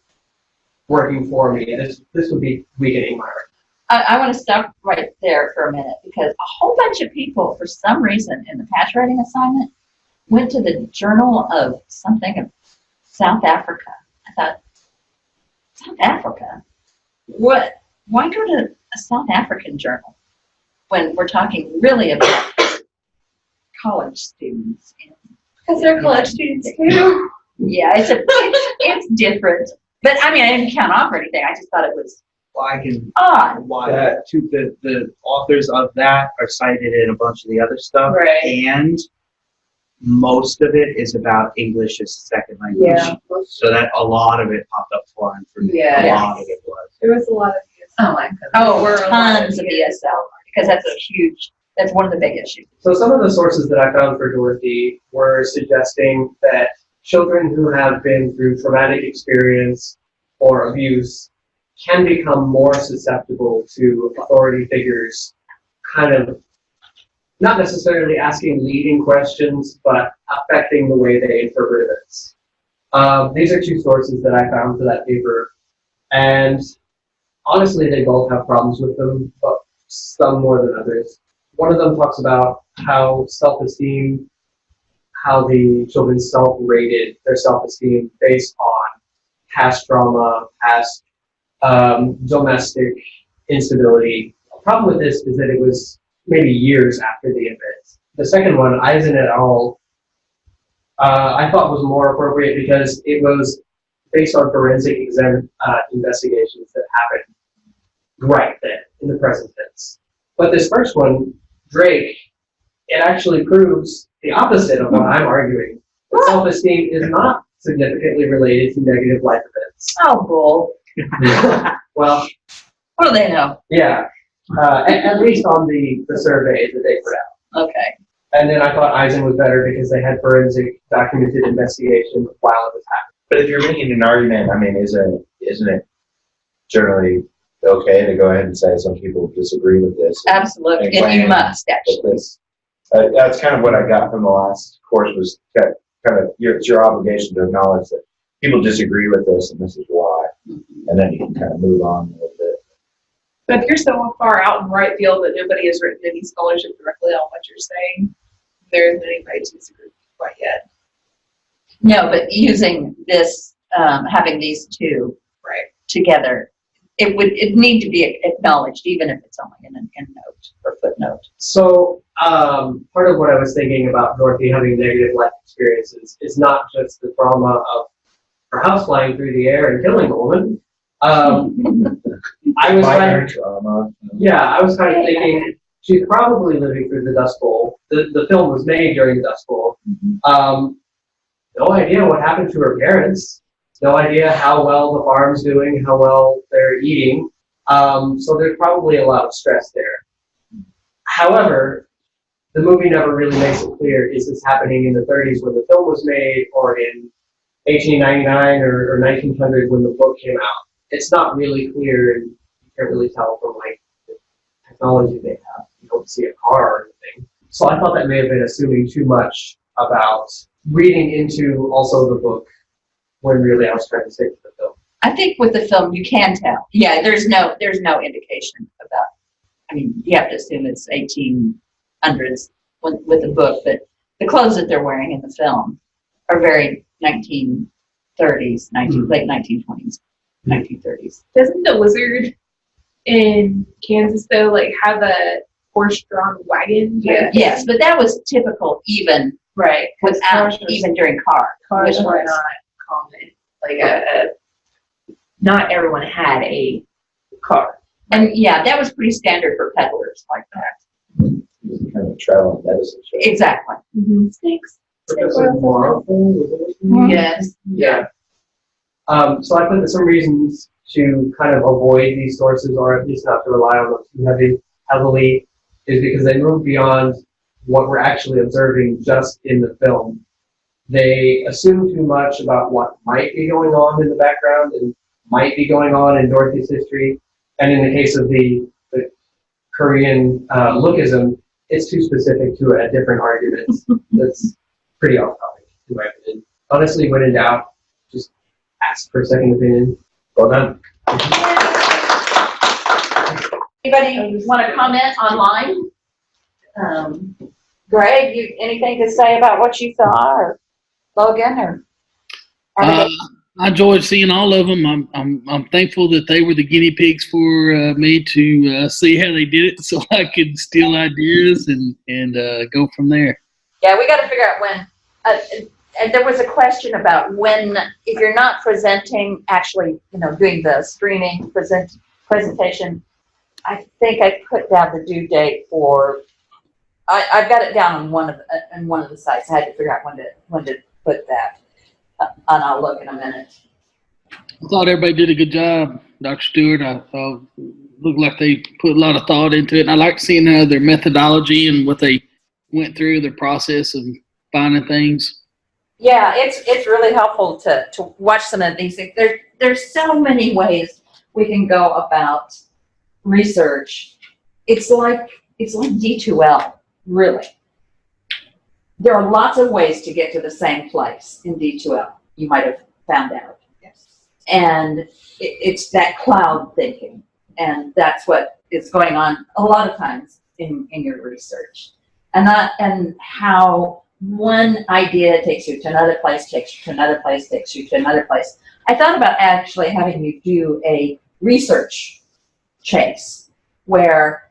working for me. This would be weakening my argument. I want to stop right there for a minute because a whole bunch of people, for some reason, in the patch writing assignment, went to the Journal of something of South Africa. I thought, South Africa? What? Why go to a South African journal when we're talking really about college students? Because they're college students too. Yeah, it's different. But I mean, I didn't count off or anything. I just thought it was Well, I can odd. why that too. The authors of that are cited in a bunch of the other stuff, Right. and most of it is about English as a second language. Yeah. So that a lot of it popped up foreign for me. Yeah. A lot of it was. There was a lot of Oh my goodness. Oh, we're tons of ESL because that's a huge That's one of the big issues. So some of the sources that I found for Dorothy were suggesting that children who have been through traumatic experience or abuse can become more susceptible to authority figures, kind of not necessarily asking leading questions, but affecting the way they interpret events. These are two sources that I found for that paper, and honestly, they both have problems with them, but some more than others. One of them talks about how self-esteem, how the children self-rated their self-esteem based on past trauma, past domestic instability. The problem with this is that it was maybe years after the event. The second one, Eisen et al., I thought was more appropriate because it was based on forensic investigations that happened right then, in the present tense. But this first one, Drake, it actually proves the opposite of what I'm arguing. That self-esteem is not significantly related to negative life events. Oh, bull. Well, What do they know? yeah, at least on the survey that they put out. Okay. And then I thought Eisen was better because they had forensic documented investigation while it was happening. But if you're making an argument, I mean, isn't it generally okay to go ahead and say some people disagree with this? Absolutely. And And you claim must, that actually. this, that's kind of what I got from the last course was kind of it's your obligation to acknowledge that people disagree with this and this is why. And then you can kind of move on a little bit. But if you're so far out in right field that nobody has written any scholarship directly on what you're saying, there isn't anybody to disagree with you quite yet. No, but using this, having these two Right. together, it need to be acknowledged, even if it's only in an endnote or footnote. So part of what I was thinking about Dorothy having negative life experiences is not just the trauma of her house flying through the air and killing a woman. I was Minor trauma. I was kind of thinking she's probably living through the Dust Bowl. The film was made during the Dust Bowl. No idea what happened to her parents. No idea how well the farm's doing, how well they're eating. So there's probably a lot of stress there. However, the movie never really makes it clear, is this happening in the 30s when the film was made or in 1899 or 1900 when the book came out? It's not really clear, and you can't really tell from like the technology they have. You don't see a car or anything. So I thought that may have been assuming too much about reading into also the book when really I was trying to stick to the film. I think with the film, you can tell. Yeah, there's no indication about, I mean, you have to assume it's 1800s with the book, but the clothes that they're wearing in the film are very 1930s, late 1920s, 1930s. Doesn't the wizard in Kansas though like have a horse-drawn wagon? Yeah. Yes, but that was typical even Right. without, even during cars. Cars which were was- not common. Like not everyone had a car. And yeah, that was pretty standard for peddlers like that. Kind of traveling medicine show. Exactly. Snakes. Professor Marvel, was it his name? Yes. Yeah. So I put some reasons to kind of avoid these sources, or at least not to rely on them too heavily, is because they move beyond what we're actually observing just in the film. They assume too much about what might be going on in the background and might be going on in Dorothy's history. And in the case of the Korean lookism, it's too specific to a different argument that's pretty off topic, in my opinion. Honestly, when in doubt, just ask for a second opinion. Well done. Anybody want to comment online? Greg, you anything to say about what you saw, or Logan, or? I enjoyed seeing all of them. I'm thankful that they were the guinea pigs for me to see how they did it, so I could steal ideas and go from there. Yeah, we got to figure out when. And there was a question about when, if you're not presenting, actually, doing the streaming presentation. I think I put down the due date for. I've got it down on one of the sites. I had to figure out when to put that. And I'll look in a minute. I thought everybody did a good job, Dr. Stewart. I thought looked like they put a lot of thought into it. And I like seeing their methodology and what they went through, their process of finding things. Yeah, it's really helpful to watch some of these things. There's so many ways we can go about research. It's like D2L, really. There are lots of ways to get to the same place in D2L. You might have found out. Yes. And it's that cloud thinking, and that's what is going on a lot of times in your research, and how one idea takes you to another place, takes you to another place, takes you to another place. I thought about actually having you do a research chase where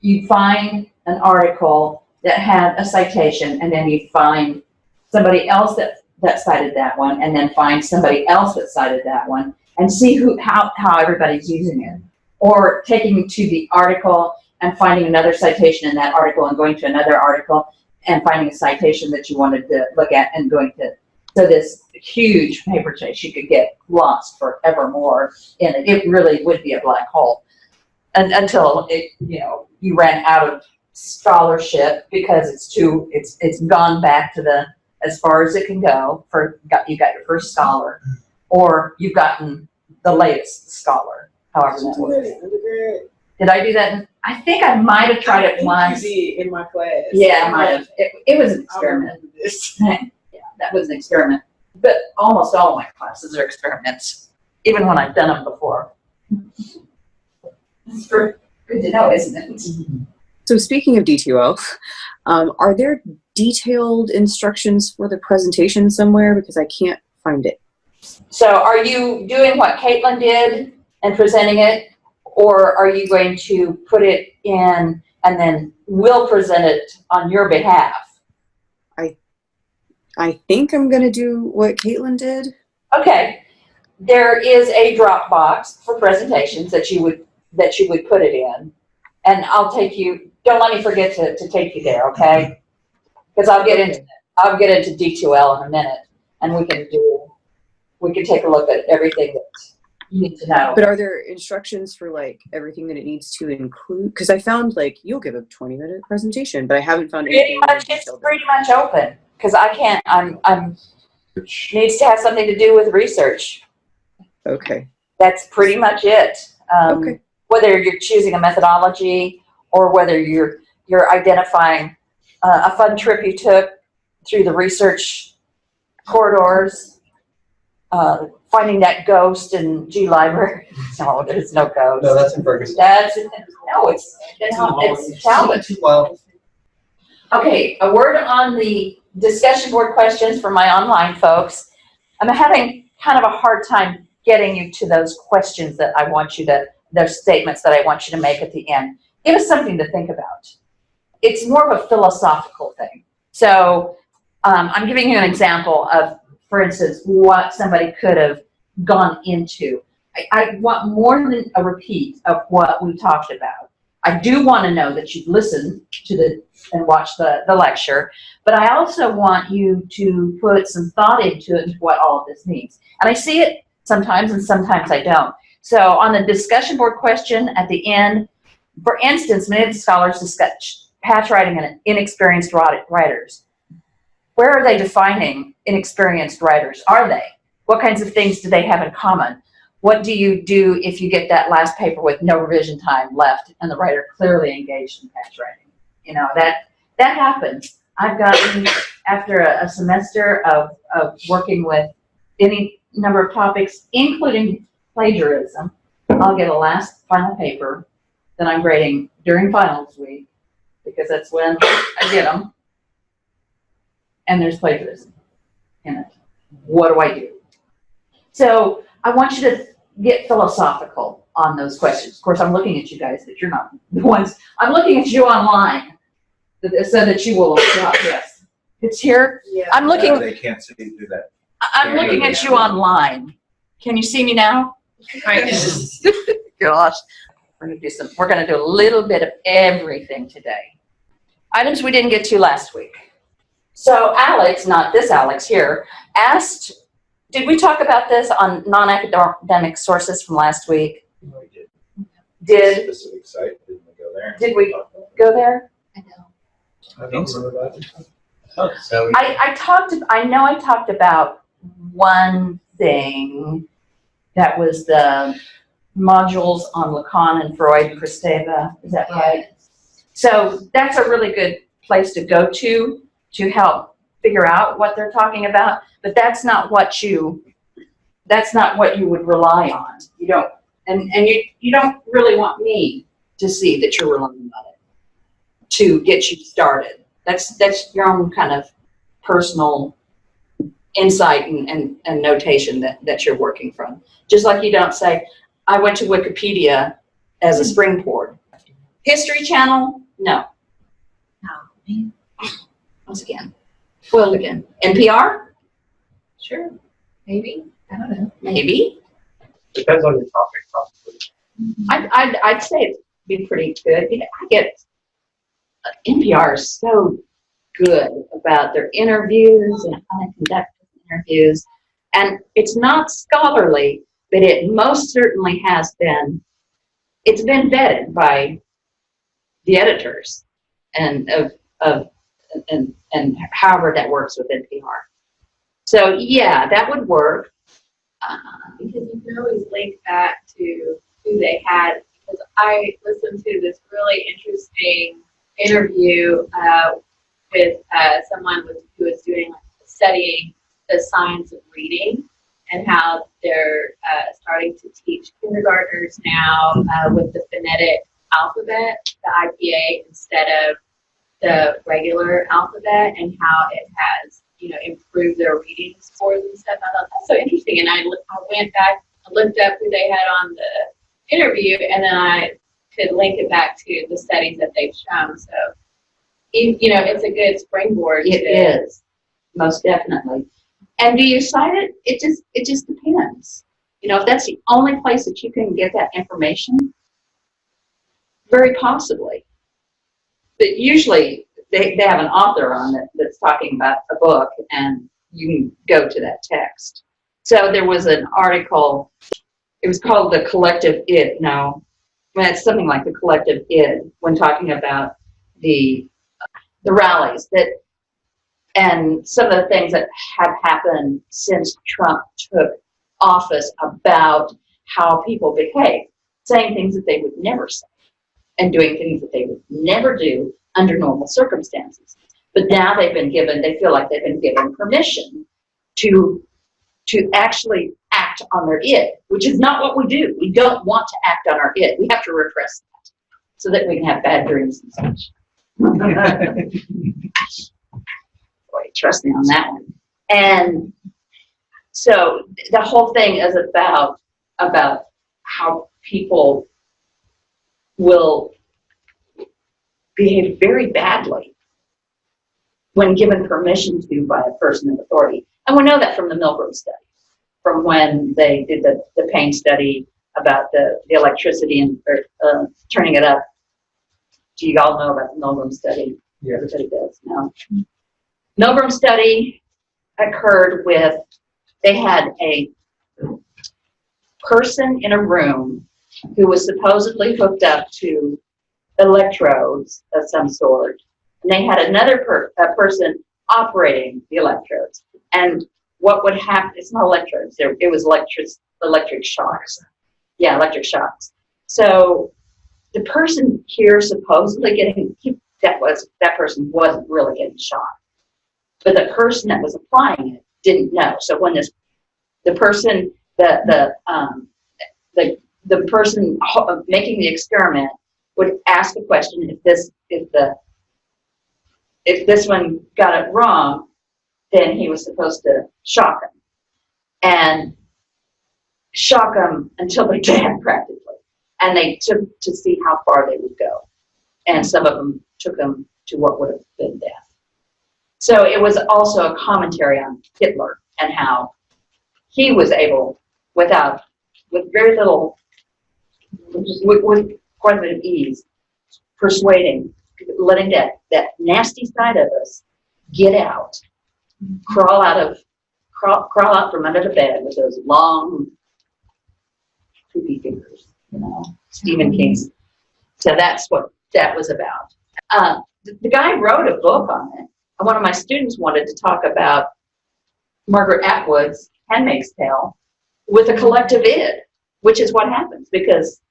you find an article that had a citation, and then you find somebody else that cited that one, and then find somebody else that cited that one, and see how everybody's using it. Or taking to the article and finding another citation in that article, and going to another article and finding a citation that you wanted to look at, and going to, so this huge paper chase, you could get lost forevermore in it. It really would be a black hole. And until you ran out of scholarship, because it's gone back to as far as it can go. You got your first scholar, or you've gotten the latest scholar, however that works. Did I do that? I think I might have tried it once. In my class. Yeah, I might have. It was an experiment. Yeah, that was an experiment. But almost all of my classes are experiments, even when I've done them before. It's good to know, isn't it? So speaking of D2L, are there detailed instructions for the presentation somewhere? Because I can't find it. So are you doing what Caitlin did and presenting it, or are you going to put it in and then we'll present it on your behalf? I think I'm going to do what Caitlin did. Okay. There is a Dropbox for presentations that you would put it in, and I'll take you. Don't let me forget to take you there, okay? Because I'll get into D2L in a minute, and we can take a look at everything that you need to know. But are there instructions for like everything that it needs to include? Because I found like you'll give a 20-minute presentation, but I haven't found anything. It's pretty much open, because I can't. I'm needs to have something to do with research. Okay. That's pretty much it. Okay. Whether you're choosing a methodology, or whether you're identifying a fun trip you took through the research corridors, finding that ghost in G Library. No, there's no ghost. No, that's in Ferguson. It's Talbot. Well, Okay, a word on the discussion board questions for my online folks. I'm having kind of a hard time getting you to those questions that I want you to, those statements that I want you to make at the end. Give us something to think about. It's more of a philosophical thing. So I'm giving you an example of, for instance, what somebody could have gone into. I want more than a repeat of what we talked about. I do want to know that you've listened to and watched the lecture, but I also want you to put some thought into it, what all of this means. And I see it sometimes, and sometimes I don't. So on the discussion board question at the end, for instance, many of the scholars discuss patch writing and inexperienced writers. Where are they defining inexperienced writers? Are they? What kinds of things do they have in common? What do you do if you get that last paper with no revision time left and the writer clearly engaged in patch writing? You know, that happens. I've gotten, after a semester of working with any number of topics, including plagiarism, I'll get a last final paper that I'm grading during finals week, because that's when I get them, and there's plagiarism in it. What do I do? So I want you to get philosophical on those questions. Of course, I'm looking at you guys, that you're not the ones. I'm looking at you online, so that you will. Yes, it's here. Yeah. I'm looking. They can't see through that. I'm looking at you online. Can you see me now? Gosh, we're going to do a little bit of everything today. Items we didn't get to last week. So Alex, not this Alex here, asked, did we talk about this on non-academic sources from last week? did, Specific site, didn't we go there? did we go there? I know. I think so. So I know I talked about one thing that was the modules on Lacan and Freud and Kristeva. Is that right? So that's a really good place to go to help figure out what they're talking about. But that's not what you would rely on. You don't, and you don't really want me to see that you're relying on it to get you started. That's your own kind of personal insight and notation that you're working from. Just like you don't say, I went to Wikipedia as a springboard. History Channel, no. Once again. Well, again. NPR? Sure, maybe, I don't know. Maybe. Depends on your topic, probably. I'd say it'd be pretty good. You know, I get NPR is so good about their interviews and how they conduct interviews, and it's not scholarly, but it most certainly has been. It's been vetted by the editors and and however that works with NPR. So yeah, that would work. Because you can always link back to who they had, because I listened to this really interesting interview with someone who was doing studying the science of reading and how they're starting to teach kindergartners now with the phonetic alphabet, the IPA, instead of the regular alphabet, and how it has, improved their reading scores and stuff. I thought that's so interesting, and I went back, I looked up who they had on the interview, and then I could link it back to the studies that they've shown. So, it's a good springboard. It is, most definitely. And do you cite it? It just depends. If that's the only place that you can get that information, very possibly. But usually they have an author on it that's talking about a book, and you can go to that text. So there was an article, it was called The Collective Id. No, it's something like The Collective Id, when talking about the rallies and some of the things that have happened since Trump took office about how people behave, saying things that they would never say and doing things that they would never do under normal circumstances. But now they feel like they've been given permission to actually act on their id, which is not what we do. We don't want to act on our id. We have to repress that so that we can have bad dreams and such. Boy, trust me on that one. And so the whole thing is about how people will behave very badly when given permission to by a person of authority. And we know that from the Milgram study, from when they did the pain study about the electricity and turning it up. Do you all know about the Milgram study? Yeah. Everybody does. No. Milgram study occurred with, they had a person in a room who was supposedly hooked up to electrodes of some sort, and they had another person operating the electrodes. And what would happen, it's not electrodes, it was electric shocks. Yeah, electric shocks. So the person here supposedly that person wasn't really getting shocked, but the person that was applying it didn't know. So when the person making the experiment would ask the question, if this one got it wrong, then he was supposed to shock him, and shock them until they're dead practically. And they took to see how far they would go, and some of them took them to what would have been death. So it was also a commentary on Hitler and how he was able, with very little, with quite a bit of ease, persuading, letting that nasty side of us get out, crawl out from under the bed with those long, creepy fingers. you know, Stephen King's. So that's what that was about. The guy wrote a book on it. And one of my students wanted to talk about Margaret Atwood's Handmaid's Tale with a collective id, which is what happens because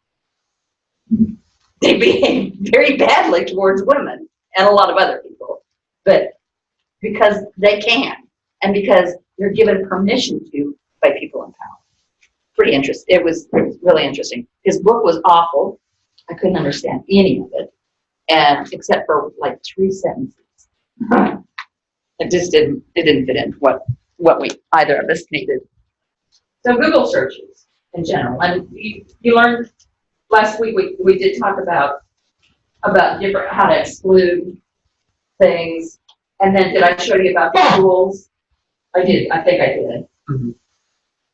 they behave very badly towards women and a lot of other people, but because they can and because they're given permission to by people in power. Pretty interesting. It was really interesting. His book was awful. I couldn't understand any of it, and except for like 3 sentences. It just didn't fit in what we either of us needed. So Google searches in general, and you learned last week we did talk about different how to exclude things, and then did I show you about the tools? I did. I think I did. Mm-hmm.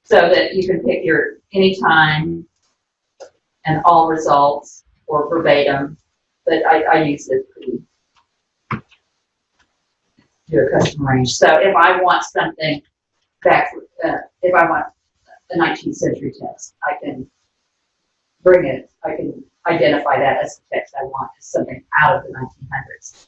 So that you can pick your anytime and all results or verbatim, but I use it pretty your custom range. So if I want something back, if I want a 19th century text, I can bring it. I can identify that as the text I want as something out of the 1900s.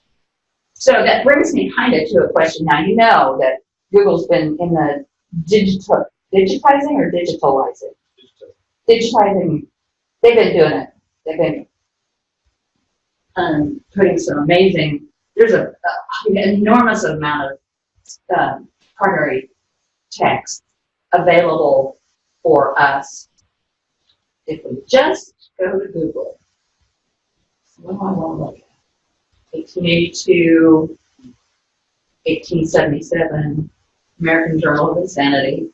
So that brings me kind of to a question. Now you know that Google's been in the digitizing or digitalizing? Digitizing. They've been doing it. They've been putting some amazing. There's an enormous amount of primary text available for us if we just go to Google. So what do I want to look at? 1882, 1877, American Journal of Insanity.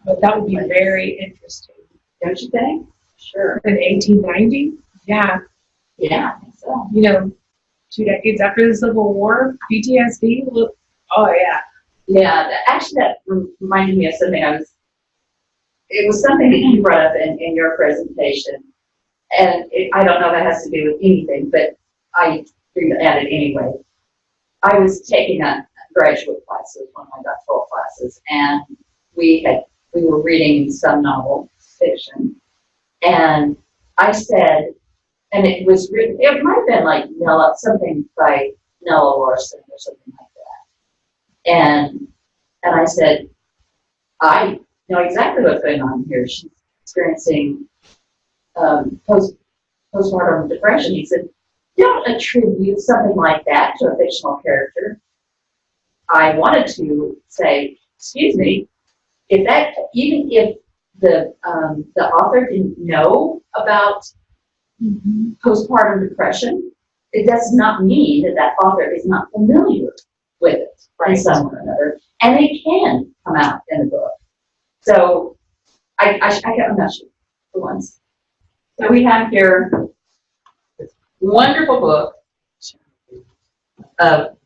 But that would be very interesting. Don't you think? Sure. In 1890? Yeah. Yeah, I think so. You know, 2 decades after the Civil War, PTSD. Oh, yeah. Yeah, actually, that reminded me of something it was something that you brought up in your presentation. And I don't know if it has to do with anything, but I figured at it anyway. I was taking a graduate classes, one of my doctoral classes, and we were reading some novel fiction. And I said, and it was written, it might have been like something by Nella Larson or something like that. And I said, I know exactly what's going on here. She's experiencing postpartum depression. He said, don't attribute something like that to a fictional character. I wanted to say, excuse me, even if the author didn't know about postpartum depression, it does not mean that author is not familiar with it in some way or another, and it can come out in a book. So I got a message for once. So we have here this wonderful book of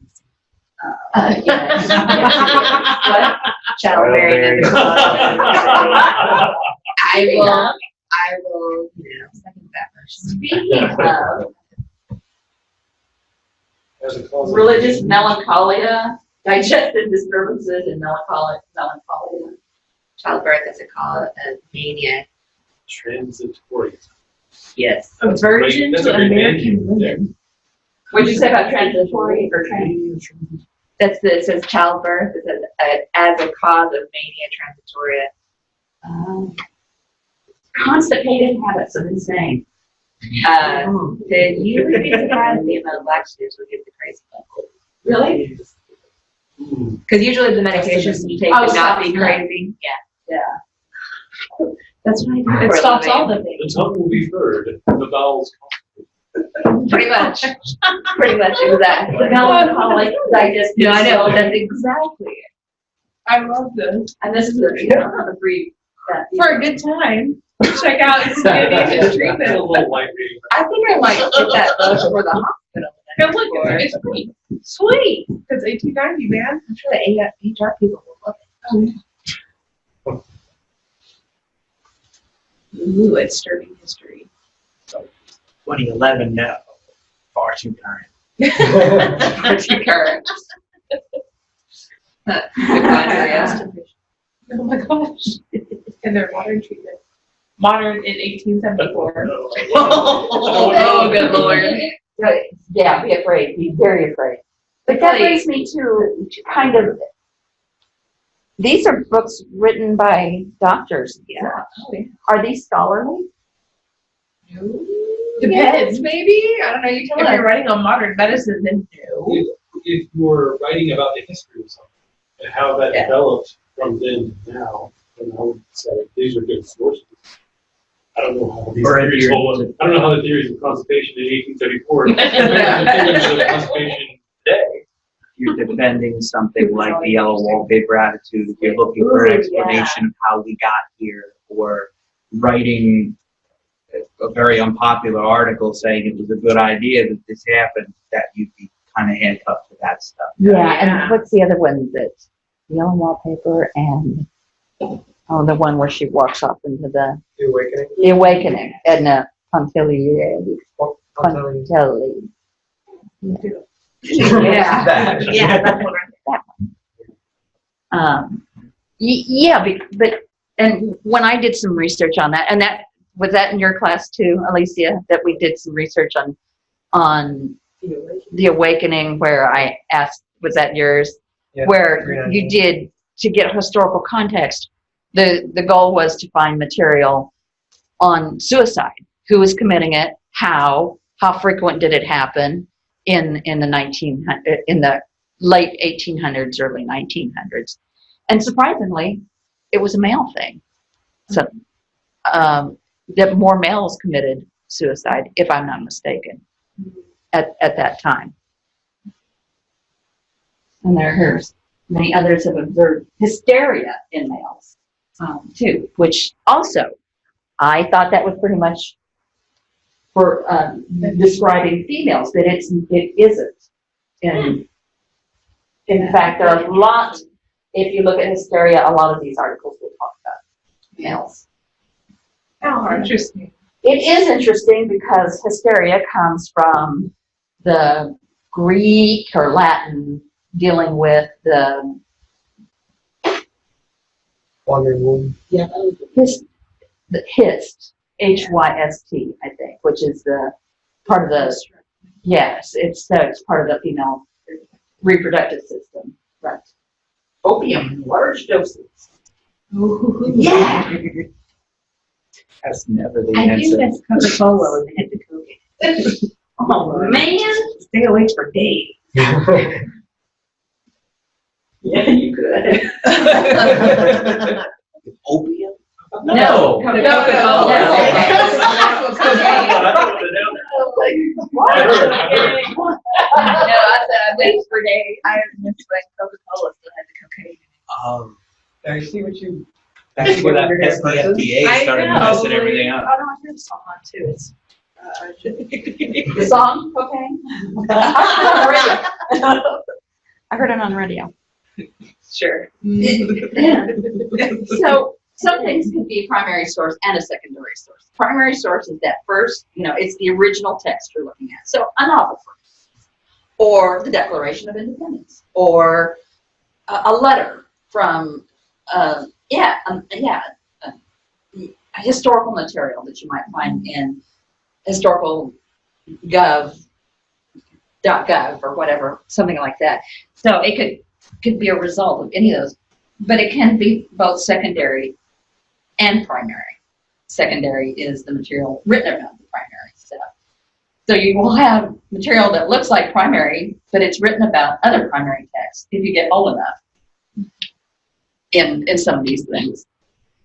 childbearing. I will, second that version. Speaking of religious melancholia, digestive disturbances, and melancholia. Childbirth, as it called it, mania. Transitory. Yes. Aversion That's to a great American name. women. What did you say about transitory or trans? It says childbirth. It says as a cause of mania transitoria. Constipated habits of insane. Then you would be surprised the amount of black students would get the crazy. Really? Because usually the medications you take would not be crazy. Yeah. That's what I do. It stops all the The things. tongue will be heard, the bowels. Pretty much. Pretty much exactly. The melancholic digestive. Yeah, I know. That's exactly it. I love this. And this is a brief. For a good time, check out his treatment. A little light reading. I think I might get that book for the hospital. And look, it's sweet. Sweet. It's 1890, man. I'm sure the HR people will love it. Ooh, it's stirring history. 2011, no. Far too current. Pretty current. Oh my gosh. And their modern treatment. modern in 1874. Oh, good Lord. Yeah, be afraid, be very afraid. But that brings me to kind of, these are books written by doctors. Yeah. Are these scholarly? Depends, maybe. I don't know. You tell me if you're writing on modern medicine, then no. If you're writing about the history of something and how that developed from then to now, then I would say these are good sources. I don't know how these theories hold up. I don't know how the theories of constipation in 1834 and the theories of constipation today. You're defending something like the yellow wallpaper attitude, if you're looking for an explanation of how we got here, or writing a very unpopular article saying it was a good idea that this happened, that you'd be kind of handcuffed to that stuff. Yeah, and what's the other one that's yellow wallpaper and, oh, the one where she walks off into the Awakening. awakening, Edna Pontellier. Pontelli. Yeah. Yeah, that's what that one. Yeah, but and when I did some research on that, and that was that in your class too, Alicia, that we did some research on the awakening, where I asked, was that yours? Yeah, Where you did, to get historical context, the goal was to find material on suicide, who was committing it, how frequent did it happen in the late 1800s, early 1900s, and surprisingly, it was a male thing. So that more males committed suicide, if I'm not mistaken, at that time. And there's many others have observed hysteria in males too, which also I thought that was pretty much for describing females, that it isn't. In fact, there are a lot, if you look at hysteria, a lot of these articles will talk about males. Oh, interesting. It is interesting because hysteria comes from the Greek or Latin dealing with the Wandering Wound. hyst, Hyst, I think, which is the part of the, yes, it's part of the female reproductive system. Right. Opium in large doses. Yeah. That's never the I think answer. that's Coca-Cola when they hit the cocaine. Oh man. Stay awake for days. Yeah, you could. Opium? No, Coca-Cola. No, I said I wait for days. I was like Coca-Cola still had the cocaine. I see what you. That's where that FDA started messing everything up. Oh no, I heard a song on too. It's The song, cocaine? I heard it on radio. sure. Yeah. So some things could be a primary source and a secondary source. Primary source is that first, it's the original text you're looking at. So a novel, or the Declaration of Independence, or a letter from, historical material that you might find in historical.gov or whatever, something like that. So it could be a result of any of those, but it can be both secondary and primary. Secondary is the material written about the primary stuff. So you will have material that looks like primary, but it's written about other primary texts if you get old enough in some of these things.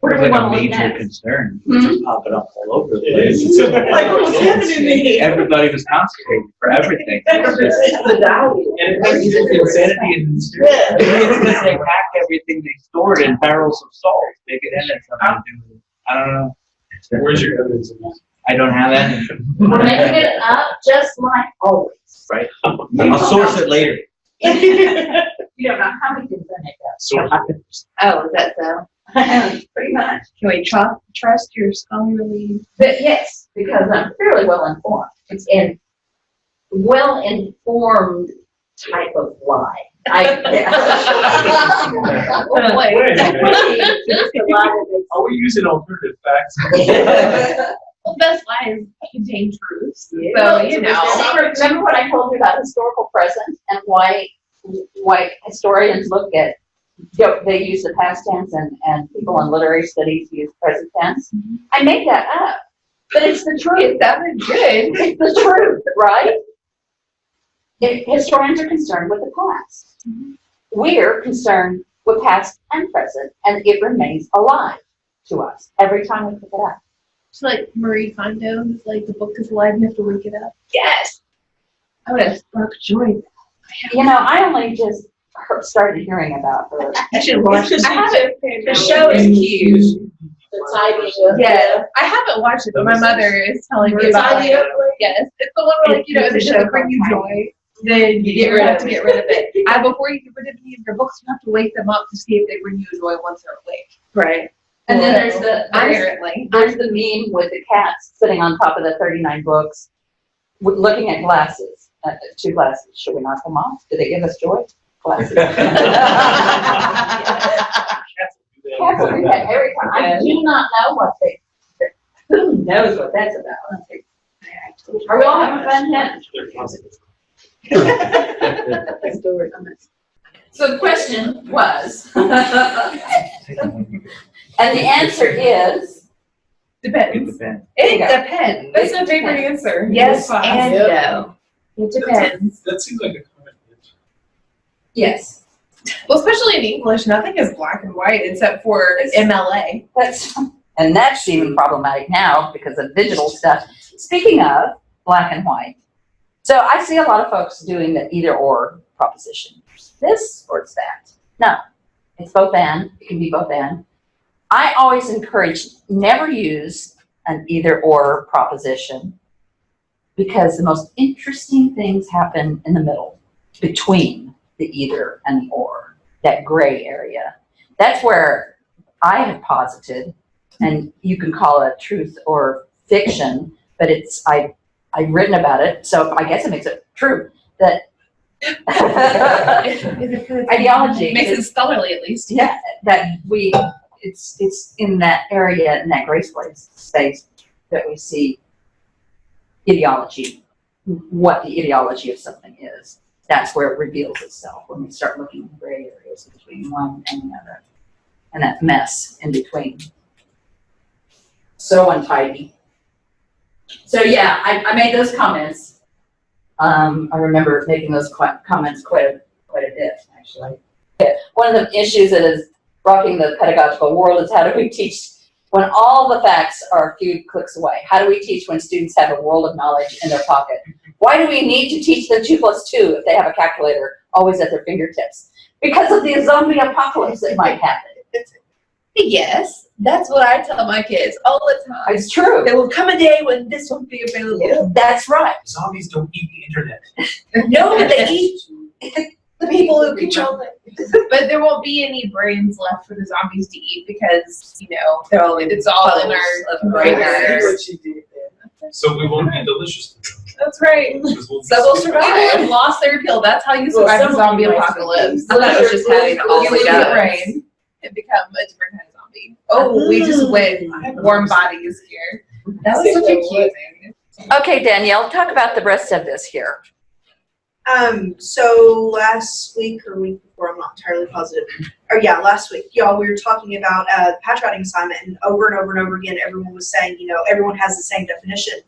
It's like a major concern. It's just popping up all over the place. Like, what's happening to me? Everybody was concentrating for everything. It's the value. And it's insanity in the street. Because they pack everything they stored in barrels of salt. Maybe that has something to do with it. I don't know. Where's your evidence of this? I don't have any. We're making it up just like always. Right? I'll source it later. You don't know how many things I make up. Source. Oh, is that so? Pretty much. Can we trust your scholarly? But yes, because I'm fairly well informed. It's in well-informed type of lie Are we using alternative facts? Well, best lies contain truths. Yeah. So, you know. Remember what I told you about historical present and why historians look at, they use the past tense and people in literary studies use present tense? I made that up, but it's the truth. That was good. It's the truth, right? Historians are concerned with the past. We're concerned with past and present, and it remains alive to us every time we pick it up. It's like Marie Kondo's, like the book is alive, you have to wake it up. Yes. I would have spark joy. You know, I only just started hearing about her. I should watch it. The show is cute. The timing of Yeah, I haven't watched it, but my mother is telling me about it. Yes, it's the one where, like, you know, if it doesn't bring you joy, then you have to get rid of it. Before you get rid of any of your books, you have to wake them up to see if they bring you joy once they're awake. Right. And then there's the meme with the cats sitting on top of the 39 books, looking at glasses, 2 glasses. Should we knock them off? Do they give us joy? Glasses. Cats will do that every time. I do not know what who knows what that's about? Are we all having fun yet? So the question was, and the answer is? Depends. Depends. It depends. That's my favorite answer. Yes and no. It depends. That seems like a common answer. Yes. Well, especially in English, nothing is black and white except for MLA. And that's even problematic now because of digital stuff. Speaking of black and white, so I see a lot of folks doing the either or proposition. It's this or it's that. No, it's both and. It can be both and. I always encourage never use an either or proposition because the most interesting things happen in the middle between the either and the or, that gray area. That's where I have posited, and you can call it truth or fiction, but I've written about it, so I guess it makes it true that ideology makes it scholarly at least. Yeah, that it's in that area, in that gray space that we see ideology, what the ideology of something is. That's where it reveals itself when we start looking in gray areas between one and the other. And that mess in between. So untidy. So yeah, I made those comments. I remember making those comments quite a bit, actually. One of the issues that is rocking the pedagogical world is how do we teach when all the facts are a few clicks away? How do we teach when students have a world of knowledge in their pocket? Why do we need to teach them 2 + 2 if they have a calculator always at their fingertips? Because of the zombie apocalypse that might happen. Yes, that's what I tell my kids all the time. It's true. There will come a day when this won't be available. That's right. Zombies don't eat the internet. No, they eat the people who control it. But there won't be any brains left for the zombies to eat because, you know, it's all in our computers. So we won't be delicious to them. That's right. Because we'll be So we'll sick. survive. People have lost their appeal. That's how you survive the zombie apocalypse. I thought it was just having all You the lose your guns. brain and become a different kind of zombie. Oh, we just went warm bodies here. That was such a cute thing. Okay, Danielle, talk about the rest of this here. So last week or week before, I'm not entirely positive. Or yeah, last week, y'all, we were talking about patch writing assignment, and over and over again, everyone was saying, you know, everyone has the same definition.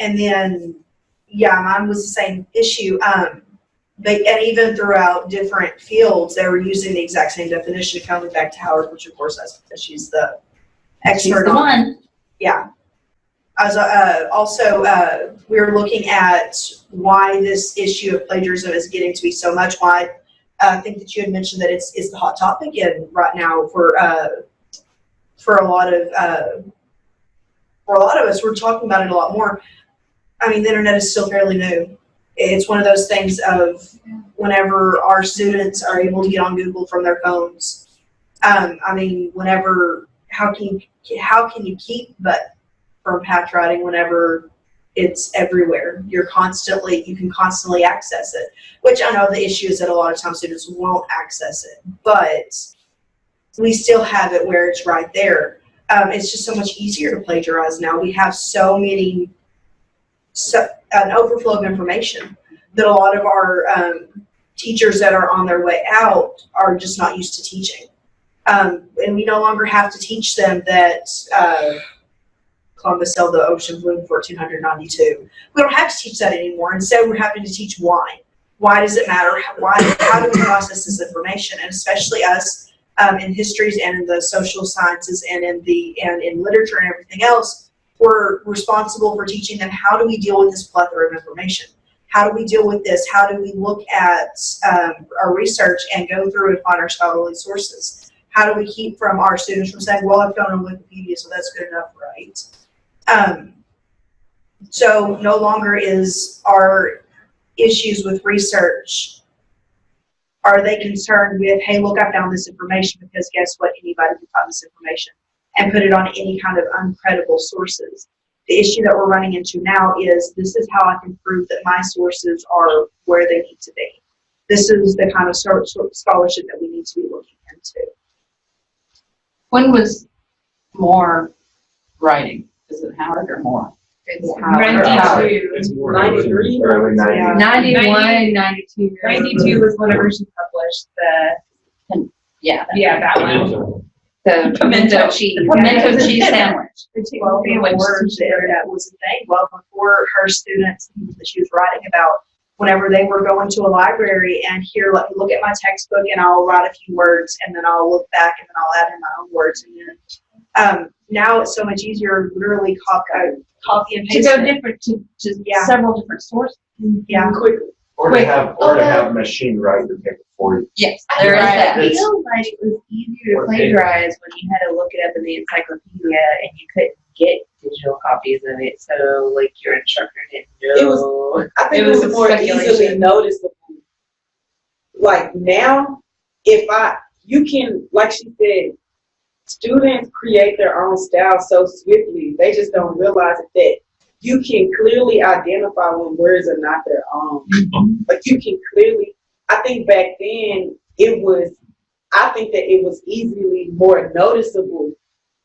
And then, yeah, mine was the same issue. And even throughout different fields, they were using the exact same definition, coming back to Howard, which of course that's because she's the expert on. One. Yeah. As also, we were looking at why this issue of plagiarism is getting to be so much. Why I think that you had mentioned that it's the hot topic, and right now for a lot of us, we're talking about it a lot more. I mean, the internet is still fairly new. It's one of those things of whenever our students are able to get on Google from their phones. I mean, how can you keep but from patch writing whenever it's everywhere. You can constantly access it, which I know the issue is that a lot of times students won't access it, but we still have it where it's right there. It's just so much easier to plagiarize now. We have an overflow of information that a lot of our teachers that are on their way out are just not used to teaching. And we no longer have to teach them that Columbus sailed the ocean blue in 1492. We don't have to teach that anymore. Instead, we're having to teach why. Why does it matter? How do we process this information? And especially us in histories and in the social sciences and in literature and everything else, we're responsible for teaching them how do we deal with this plethora of information. How do we deal with this? How do we look at our research and go through and find our scholarly sources? How do we keep from our students from saying, well, I've gone on Wikipedia, so that's good enough, right? So no longer is our issues with research, are they concerned with, hey, look, I found this information, because guess what? Anybody can find this information and put it on any kind of uncredible sources. The issue that we're running into now is, this is how I can prove that my sources are where they need to be. This is the kind of scholarship that we need to be looking into. When was more writing? Is it Howard or more? It's Howard. 92. It's more 93. early 90s. 91, 92. 92 was whenever she published Yeah. that one. The Pimento cheese. The pimento cheese sandwich. The 12 words that was a thing. Well, before her students that she was writing about, whenever they were going to a library and here, let me look at my textbook and I'll write a few words and then I'll look back and then I'll add in my own words. And then now it's so much easier, literally copy and paste. To go different to several different sources. Yeah. Quickly. Or to have a machine write the paper for you. Yes, there is that. I feel like it was easier to plagiarize when you had to look it up in the encyclopedia and you couldn't get digital copies of it, so like your instructor didn't know. I think it was more easily noticeable. Like now, you can, like she said, students create their own style so swiftly, they just don't realize that you can clearly identify when words are not their own. Like you can clearly, I think back then I think that it was easily more noticeable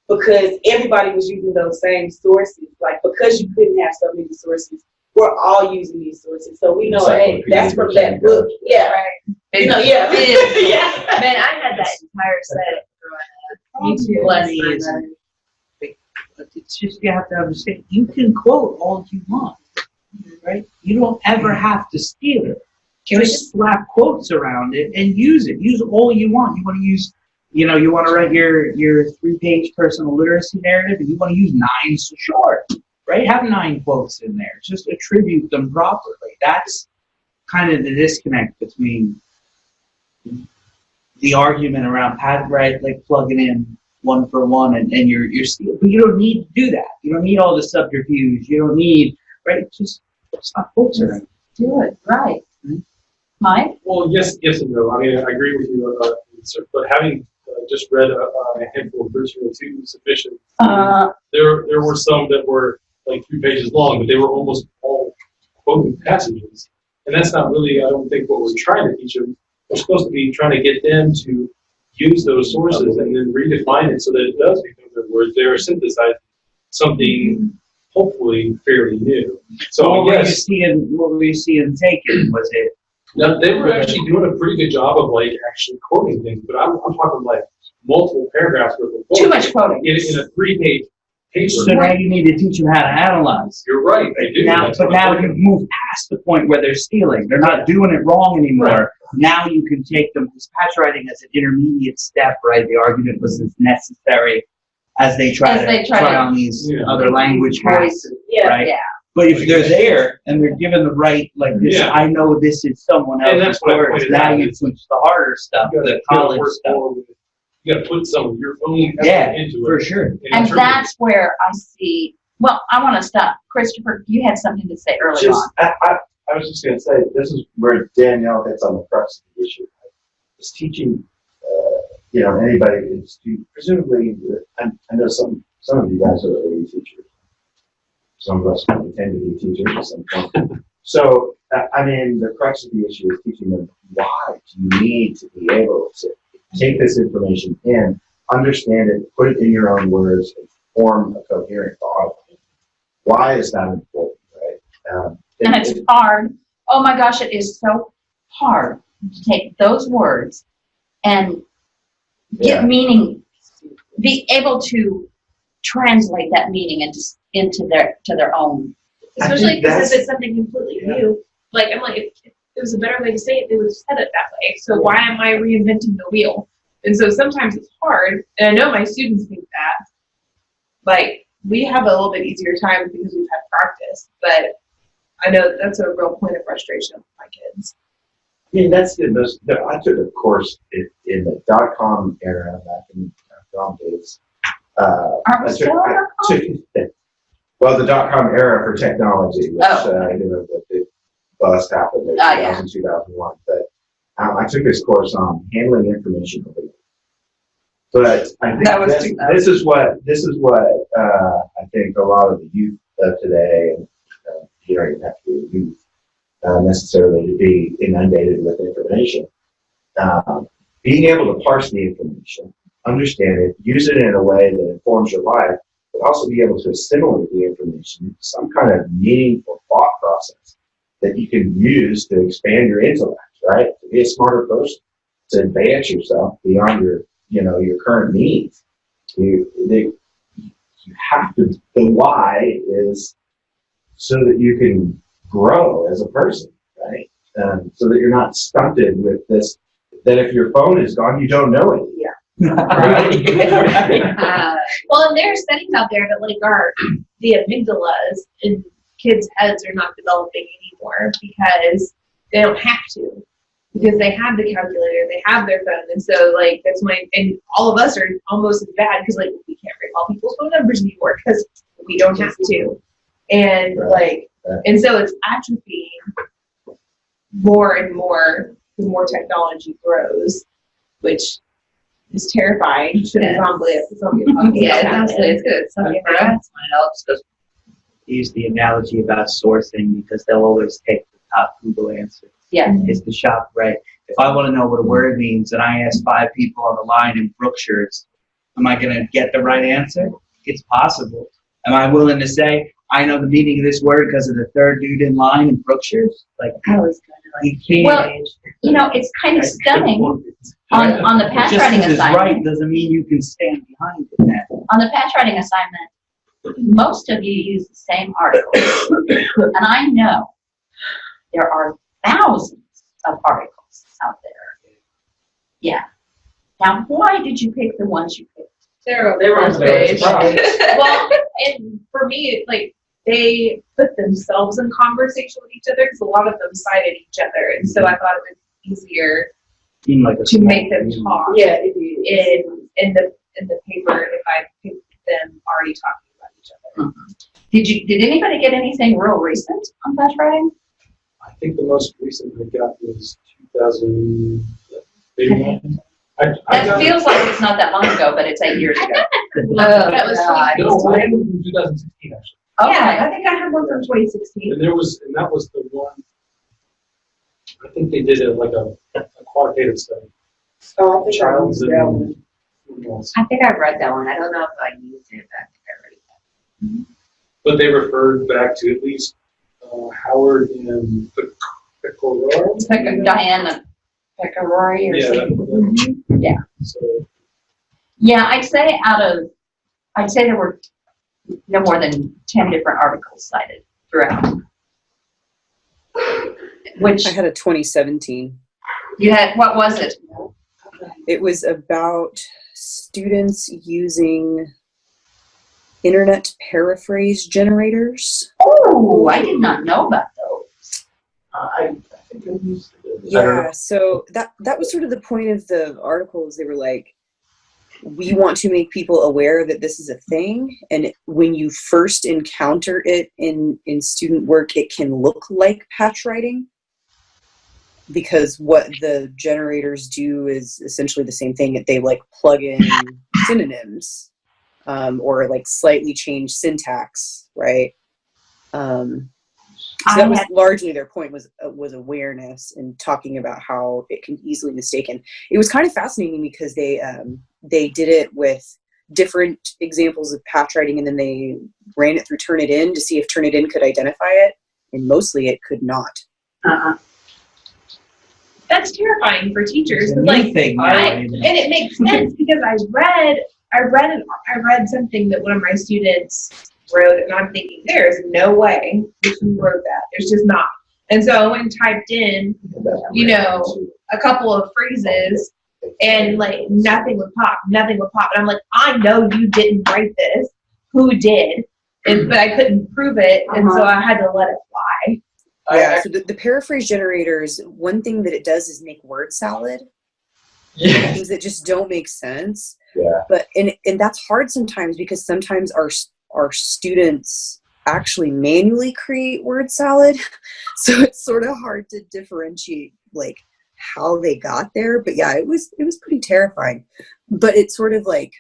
because everybody was using those same sources. Like because you couldn't have so many sources, we're all using these sources. So we know, hey, that's from that book. Yeah. Right. You know, yeah. Yeah. Man, I had that entire set growing up. You too. It's just, you have to understand, you can quote all you want, right? You don't ever have to steal it. Just slap quotes around it and use it. Use all you want. You want to use, you want to write your 3-page personal literacy narrative and you want to use 9, so sure, right? Have 9 quotes in there. Just attribute them properly. That's kind of the disconnect between the argument around patent right, like plugging in one for one and you're stealing. But you don't need to do that. You don't need all the subterfuge. You don't need, right? Just stop quotes around. Do it, right. Mike? Well, yes and no. I mean, I agree with you, but having just read a handful of version 2 submissions, there were some that were like 3 pages long, but they were almost all quoting passages. And that's not really, I don't think, what we're trying to teach them. We're supposed to be trying to get them to use those sources and then redefine it so that it does become their words. They are synthesizing something hopefully fairly new. So what were you seeing taken? Was it? Now, they were actually doing a pretty good job of like actually quoting things, but I'm talking like multiple paragraphs worth of quotes. Too much quoting. In a 3-page paper. So now you need to teach them how to analyze. You're right, they do. Now you've moved past the point where they're stealing. They're not doing it wrong anymore. Right. Now you can take them, because patch writing is an intermediate step, right? The argument was it's necessary as they try on these other language hacks, right? Yeah. But if they're there and they're given the right, like this, I know this is someone else's words. Now you switch the harder stuff, the college stuff. You got to put some of your own into it. For sure. And that's where I see. Well, I want to stop. Christopher, you had something to say earlier on. I was just going to say, this is where Danielle hits on the crux of the issue. Is teaching, anybody is presumably. I know some of you guys are early teachers. some of us intend to be teachers at some point. So, I mean, the crux of the issue is teaching them why do you need to be able to take this information in, understand it, put it in your own words, and form a coherent thought. Why is that important, right? And it's hard. Oh my gosh, it is so hard to take those words and get meaning, be able to translate that meaning into their own. Especially because it's something completely new. Like, I'm like, if there was a better way to say it, they would have said it that way. So why am I reinventing the wheel? And so sometimes it's hard, and I know my students think that. Like, we have a little bit easier time because we've had practice, but I know that's a real point of frustration with my kids. I mean, that's I took a course in the .com era back in .com days. Are we still on .com? Well, the .com era for technology, which, the big bust happened in 2001. But I took this course on handling information overload. But I think this is what I think a lot of the youth of today, and you don't even have to be a youth necessarily to be inundated with information. Being able to parse the information, understand it, use it in a way that informs your life, but also be able to assimilate the information into some kind of meaningful thought process that you can use to expand your intellect, right? To be a smarter person, to advance yourself beyond your current needs. You have to, the why is so that you can grow as a person, right? So that you're not stunted with this, that if your phone is gone, you don't know it. Yeah. Right? Well, and there are studies out there that like the amygdalas in kids' heads are not developing anymore because they don't have to, because they have the calculator, they have their phone, and so like that's why, and all of us are almost as bad because like we can't recall people's phone numbers anymore because we don't have to, and and so it's atrophying more and more the more technology grows, which is terrifying. It's good. Something for us. I'll just use the analogy about sourcing because they'll always take the top Google answer. Yeah. It's the shop, right? If I want to know what a word means and I ask 5 people on the line in Brookshires, am I going to get the right answer? It's possible. Am I willing to say, I know the meaning of this word because of the third dude in line in Brookshires? Like, I was kind of like, you can't. Well, it's kind of stunning on the patch writing assignment. Just because it's right doesn't mean you can stand behind it. On the patch writing assignment, most of you use the same articles. And I know there are thousands of articles out there. Yeah. Now, why did you pick the ones you picked? They're on the page. Well, and for me, like, they put themselves in conversation with each other because a lot of them cited each other, and so I thought it was easier to make them talk. Yeah, in the paper if I picked them already talking about each other. Mm-hmm. Did anybody get anything real recent on patch writing? I think the most recent I got was 2000. That feels like it's not that long ago, but it's 8 years ago. That was mine was from 2016 actually. Okay. Yeah, I think I had one from 2016. And that was the one. I think they did a quantitative study. Oh, I think Charles I and I think I've read that one. I don't know if I used it, but I think I read it. Mm-hmm. But they referred back to at least Howard and Pecoraro. Diana Pecoraro or something. Yeah. So, yeah, I'd say there were no more than 10 different articles cited throughout. Which I had a 2017. You had, what was it? It was about students using internet paraphrase generators. Oh, I did not know about those. I think I used it. Yeah, so that was sort of the point of the articles. They were like, we want to make people aware that this is a thing, and when you first encounter it in student work, it can look like patch writing, because what the generators do is essentially the same thing. They like plug in synonyms or like slightly change syntax, right? So that was largely their point, was awareness and talking about how it can easily be mistaken. It was kind of fascinating because they did it with different examples of patch writing, and then they ran it through Turnitin to see if Turnitin could identify it, and mostly it could not. That's terrifying for teachers. It's a new Like, thing now, and it makes sense because I read something that one of my students wrote, and I'm thinking, there's no way that you wrote that. There's just not. And so I went and typed in, you know, a couple of phrases, and like nothing would pop. And I'm like, I know you didn't write this. Who did? But I couldn't prove it, and so I had to let it fly. Yeah, so the paraphrase generators, one thing that it does is make word salad. Yeah. Things that just don't make sense. Yeah. But and that's hard sometimes, because sometimes our students actually manually create word salad. So it's sort of hard to differentiate like how they got there. But yeah, it was pretty terrifying. But it's sort of like,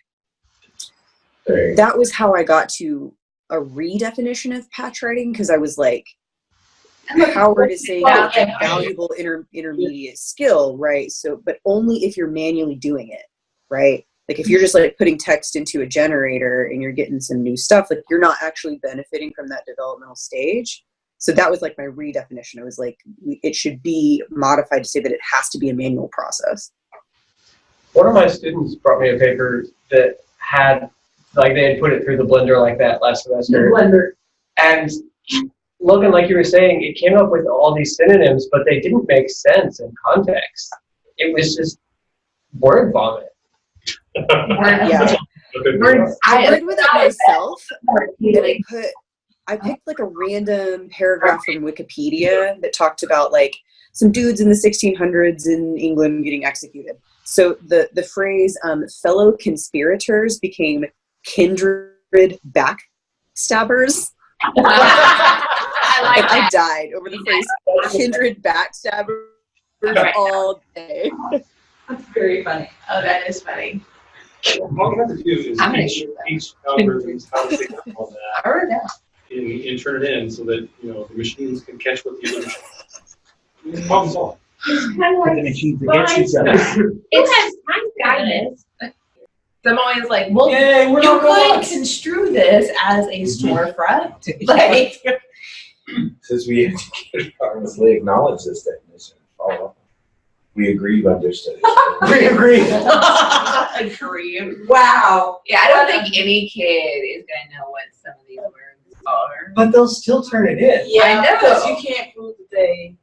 that was how I got to a redefinition of patch writing, because I was like, Howard is saying it's a valuable intermediate skill, right? So, but only if you're manually doing it, right? Like if you're just like putting text into a generator and you're getting some new stuff, like you're not actually benefiting from that developmental stage. So that was like my redefinition. I was like, it should be modified to say that it has to be a manual process. One of my students brought me a paper that had, like, they had put it through the blender like that last semester. And Logan, like you were saying, it came up with all these synonyms, but they didn't make sense in context. It was just word vomit. Yeah. I worked with it myself. And I picked like a random paragraph from Wikipedia that talked about like some dudes in the 1600s in England getting executed. So the phrase fellow conspirators became kindred backstabbers. I died over the phrase kindred backstabbers all day. That's very funny. Oh, that is funny. All you have to do is I'm gonna teach algorithms how to figure out all that. I wrote it down. And turn it in so that, you know, the machines can catch what the other machines. Problem solved. It's kind of like The machines against each other. it's guidance. So I'm always like, well, Yay, we're you not could robots. construe this as a storefront. Like, Since we honestly acknowledge this definition, follow up. We agree with understudies. We agree. agree. Wow. Yeah, I don't think any kid is gonna know what some of these words are. But they'll still turn it in. Yeah, I know. because you can't prove that they.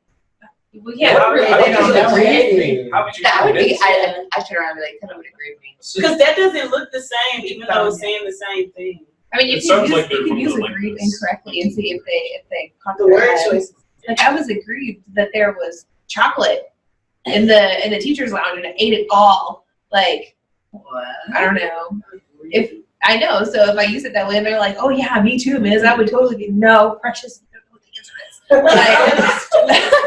We can't How prove would they you don't know convince anything. me? How would you That would be. convince me? I turn around and be like, "Kind of would agree with me." Because that doesn't look the same, even though it's saying the same thing. I mean, you It can sounds use like they're you can from use the, like, agreed this. incorrectly and see if they caught The their word head. choices. Like I was aggrieved that there was chocolate in the teachers' lounge and I ate it all. Like, What? I don't know. If I know, so if I use it that way, and they're like, "Oh yeah, me too, Miz," I would totally be no, precious. I don't know what the answer is.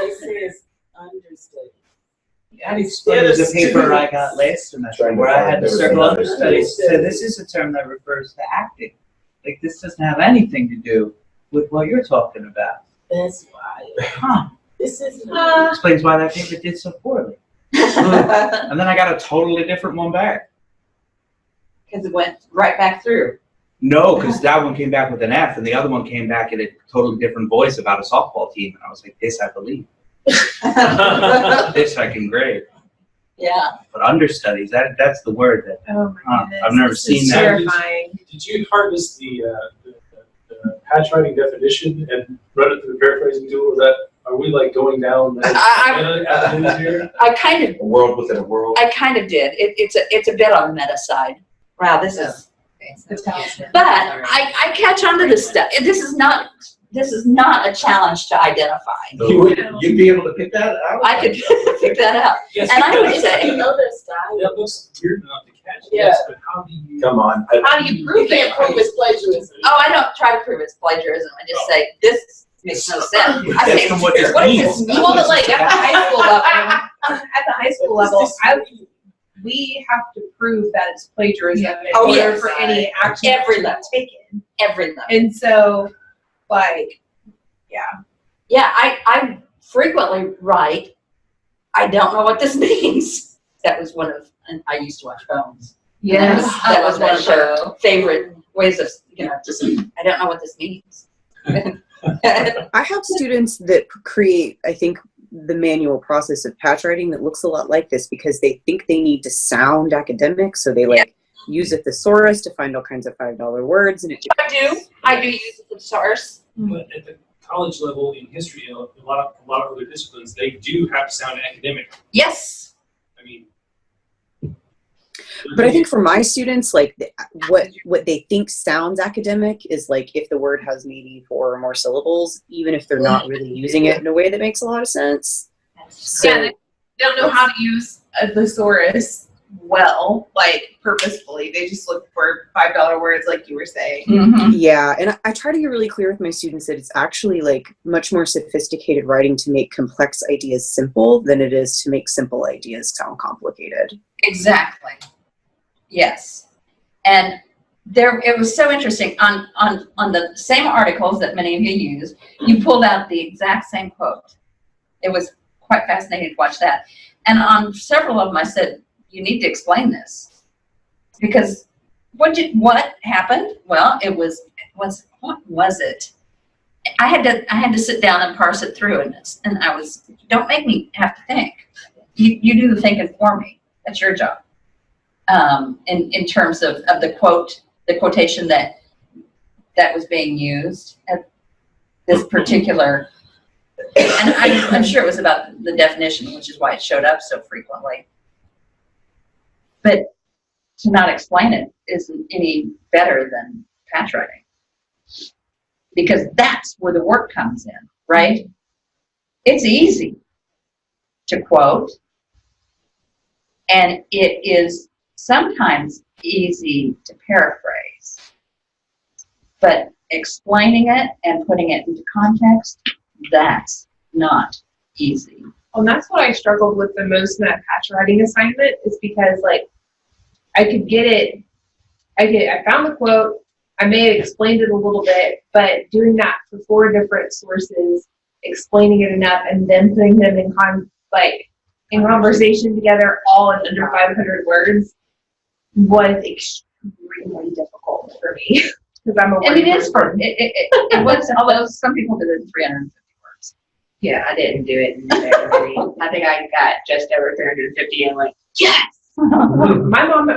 It says understudy. There's a paper I got last semester where I had to circle understudies. So this is a term that refers to acting. Like this doesn't have anything to do with what you're talking about. That's why. Huh. This is Explains why that paper did so poorly. And then I got a totally different one back. Because it went right back through. No, because that one came back with an F, and the other one came back in a totally different voice about a softball team. And I was like, this I believe. This I can grade. Yeah. But understudies, that's the word that Oh my goodness. I've never This seen is that. terrifying. Did you harvest the patch writing definition and run it through the paraphrasing tool? Or that are we like going down that avenues here? I kind of A world within a world. did. It's a bit on the meta side. Wow, this is. But But I catch on to this stuff. This is not a challenge to identify. You'd be able to pick that out? I could pick that out. Yes, And I would because say, you know their style. that looks weird enough to catch. Yeah. Yes, but how do you? Come on. how do you You prove can't it? prove it's plagiarism. oh, I don't try to prove it's plagiarism. I just say, this makes no sense. I That's say, from what this what does means. this mean? Well, but like at the high school level, we have to prove that it's plagiarism in Oh, order yes. for any action Every to be level. taken. Every level. And so, like, Yeah, I frequently write, I don't know what this means. That was one of, and I used to watch Bones. Yes. That was one of her favorite ways of, just, I don't know what this means. I have students that create, I think, the manual process of patch writing that looks a lot like this because they think they need to sound academic, so they use a thesaurus to find all kinds of $5 words. And I do use a thesaurus. But at the college level in history, a lot of other disciplines, they do have to sound academic. Yes. I mean, but I think for my students, like what they think sounds academic is like if the word has maybe 4 or more syllables, even if they're not really using it in a way that makes a lot of sense. So, yeah, they don't know how to use a thesaurus well, like purposefully. They just look for $5 words, like you were saying. Mm-hmm. Yeah, and I try to get really clear with my students that it's actually like much more sophisticated writing to make complex ideas simple than it is to make simple ideas sound complicated. Exactly. Yes. And it was so interesting on the same articles that many of you used, you pulled out the exact same quote. It was quite fascinating to watch that. And on several of them I said, you need to explain this. Because what happened? Well, what was it? I had to sit down and parse it through, and I was, don't make me have to think. You do the thinking for me. That's your job. In terms of the quotation that was being used at this particular, and I'm sure it was about the definition, which is why it showed up so frequently. But to not explain it isn't any better than patch writing, because that's where the work comes in, right? It's easy to quote, and it is sometimes easy to paraphrase, but explaining it and putting it into context, that's not easy. Well, and that's what I struggled with the most in that patch writing assignment, is because like I could get it, I found the quote, I may have explained it a little bit, but doing that for 4 different sources, explaining it enough, and then putting them in conversation together, all in under 500 words, was extremely difficult for me. Because I'm a word And it is person. it was, although some people did it in 350 words. Yeah, I didn't do it in very, I think I got just over 350 and like, yes! My mom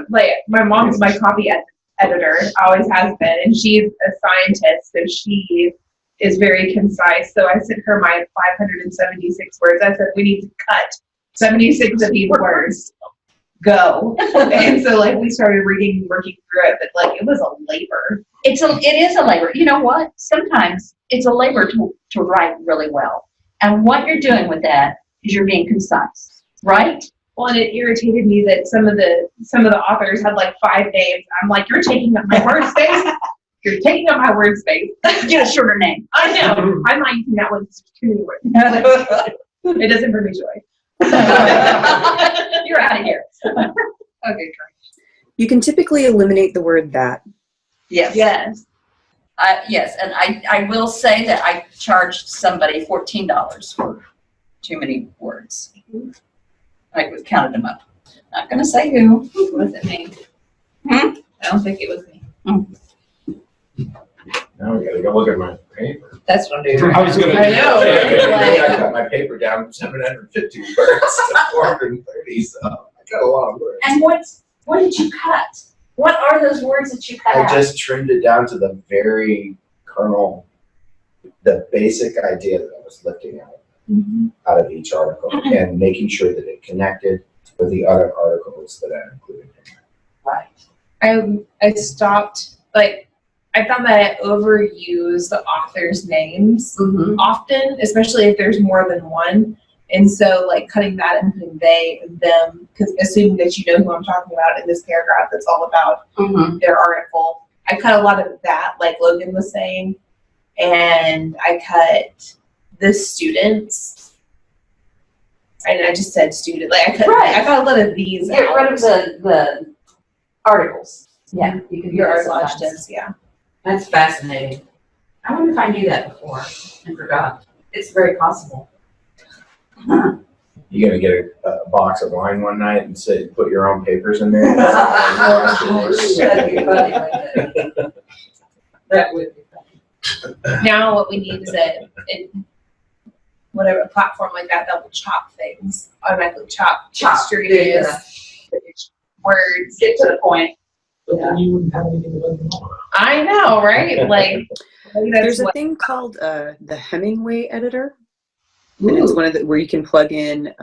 is my copy editor, always has been, and she's a scientist, so she is very concise. So I sent her my 576 words. I said, we need to cut 76 of these words. Go. And so like we started reading and working through it, but like it was a labor. It is a labor. You know what? Sometimes it's a labor to write really well. And what you're doing with that is you're being concise, right? Well, and it irritated me that some of the authors had like 5 names. I'm like, you're taking up my word space. You're taking up my word space. Get a shorter name. I know. I'm not using that one. It's too many words. It doesn't bring me joy. You're out of here. Okay, You can typically eliminate the word that. yes. Yes. Yes, and I will say that I charged somebody $14 for too many words. I counted them up. Not going to say who. It wasn't me. Hmm? I don't think it was me. Now we gotta go look at my paper. That's what I'm doing. I was gonna. I know. I cut my paper down from 750 words to 430, so I got a lot of words. And what did you cut? What are those words that you cut I out? just trimmed it down to the very kernel, the basic idea that I was looking at out of each article, and making sure that it connected with the other articles that I included in there. Right. I stopped, like, I found that I overuse the author's names often, especially if there's more than one. And so, like, cutting that and putting they and them, because assuming that you know who I'm talking about in this paragraph that's all about their article. I cut a lot of that, like Logan was saying, and I cut the students. And I just said student. Like, I cut a lot of these Get out. rid of the articles. Yeah, you can Your do that article sometimes. questions, yeah. That's fascinating. I wonder if I knew that before and forgot. It's very possible. You gonna get a box of wine one night and say, put your own papers in there? That'd be funny, wouldn't it? That would be funny. Now what we need is whatever platform like that will chop things, automatically chop extraneous words. Get to the point. But then you wouldn't have anything to let them on. I know, right? Like, maybe that's There's a what, thing called the Hemingway editor, and it's one of the where you can plug in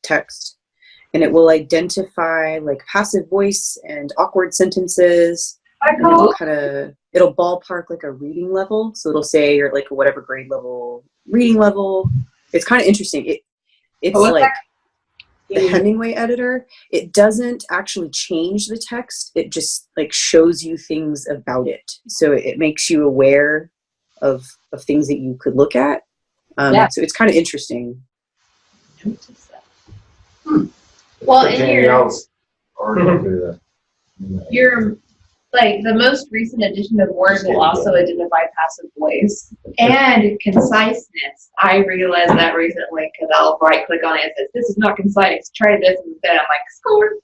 text, and it will identify like passive voice and awkward sentences. It'll ballpark like a reading level, so it'll say you're like whatever grade level reading level. It's kind of interesting. It's like the Hemingway editor. It doesn't actually change the text. It just like shows you things about it. So it makes you aware of things that you could look at. So it's kind of interesting. well, in Danielle's already through your like the most recent edition of Word will also identify passive voice and conciseness. I realized that recently because I'll right click on it and it says, this is not concise, try this instead. I'm like, score.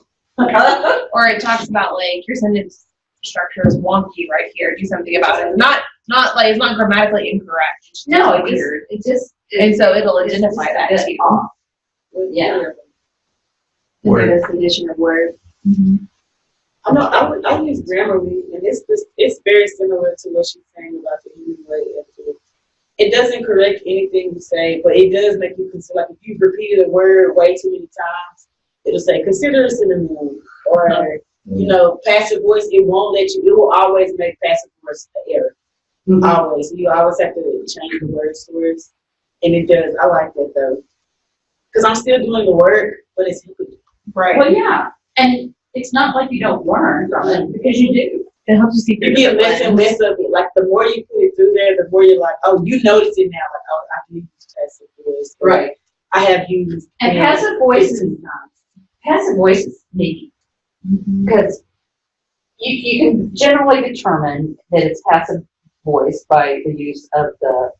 Or it talks about like your sentence structure is wonky right here. Do something about it. Not like it's not grammatically incorrect. It's just weird. And so it'll identify that to you. Yeah. The latest edition of Word. Mm-hmm. I know I use Grammarly, and it's very similar to what she's saying about the Hemingway editor. It doesn't correct anything you say, but it does make you consider. Like if you've repeated a word way too many times, it'll say consider a synonym, or passive voice. It won't let you. It will always make passive voice an error. Mm-hmm. Always. You always have to change the words to words, and it does. I like that though, because I'm still doing the work, but it's right. Well, yeah, and it's not like you don't learn from it because you do. It helps you see. You get less and less of it. Like the more you put it through there, the more you're like, oh, you notice it now. Like, oh, I can use passive voice. Right. I have used. And passive voice is neat because you can generally determine that it's passive voice by the use of the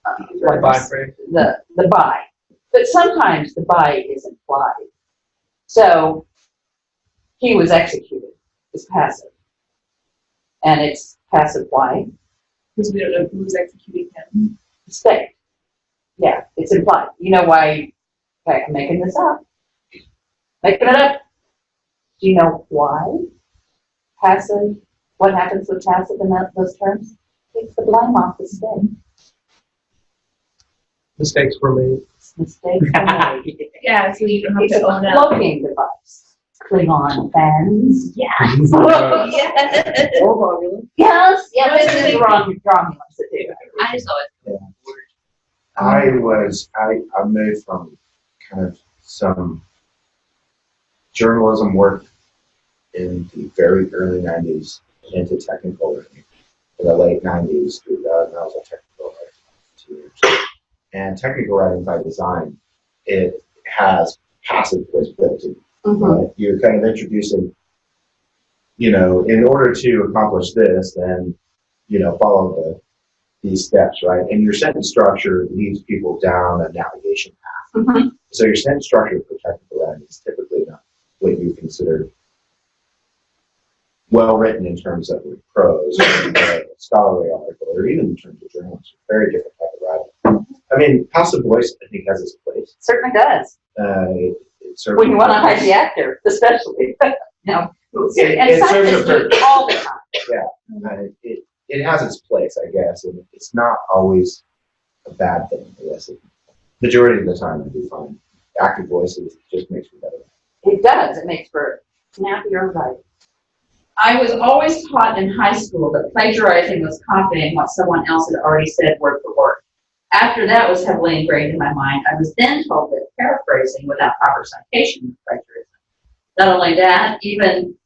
the by. But sometimes the by is implied. So he was executed is passive. And it's passive why? Because we don't know who's executing him. The state. Yeah, it's implied. You know why I'm making this up? Making it up. Do you know why? Passive, what happens with passive in those terms? Takes the blame off the state. Mistakes were made. Mistakes were made. Yeah, so you don't have It's to a own up. floating device. Klingon fans. Yes. Yes. Yes. This is wrong. I just always. I moved from kind of some journalism work in the very early 90s into technical writing. In the late 90s, I was a technical writer for 2 years. And technical writing by design, it has passive voice built in. Mm-hmm. You're kind of introducing, in order to accomplish this, then, follow these steps, right? And your sentence structure leads people down a navigation path. Mm-hmm. So your sentence structure for technical writing is typically not what you consider well written in terms of prose, or a scholarly article, or even in terms of journalism. Very different type of writing. I mean, passive voice, I think, has its place. Certainly does. When you want to hide the actor, especially. No. It serves a purpose. All the time. Yeah. It has its place, I guess, and it's not always a bad thing, I guess. Majority of the time, I do find active voices just makes me better. It does. It makes for snappier writing. I was always taught in high school that plagiarizing was copying what someone else had already said word for word. After that was heavily ingrained in my mind, I was then told that paraphrasing without proper citation was plagiarism. Not only that, even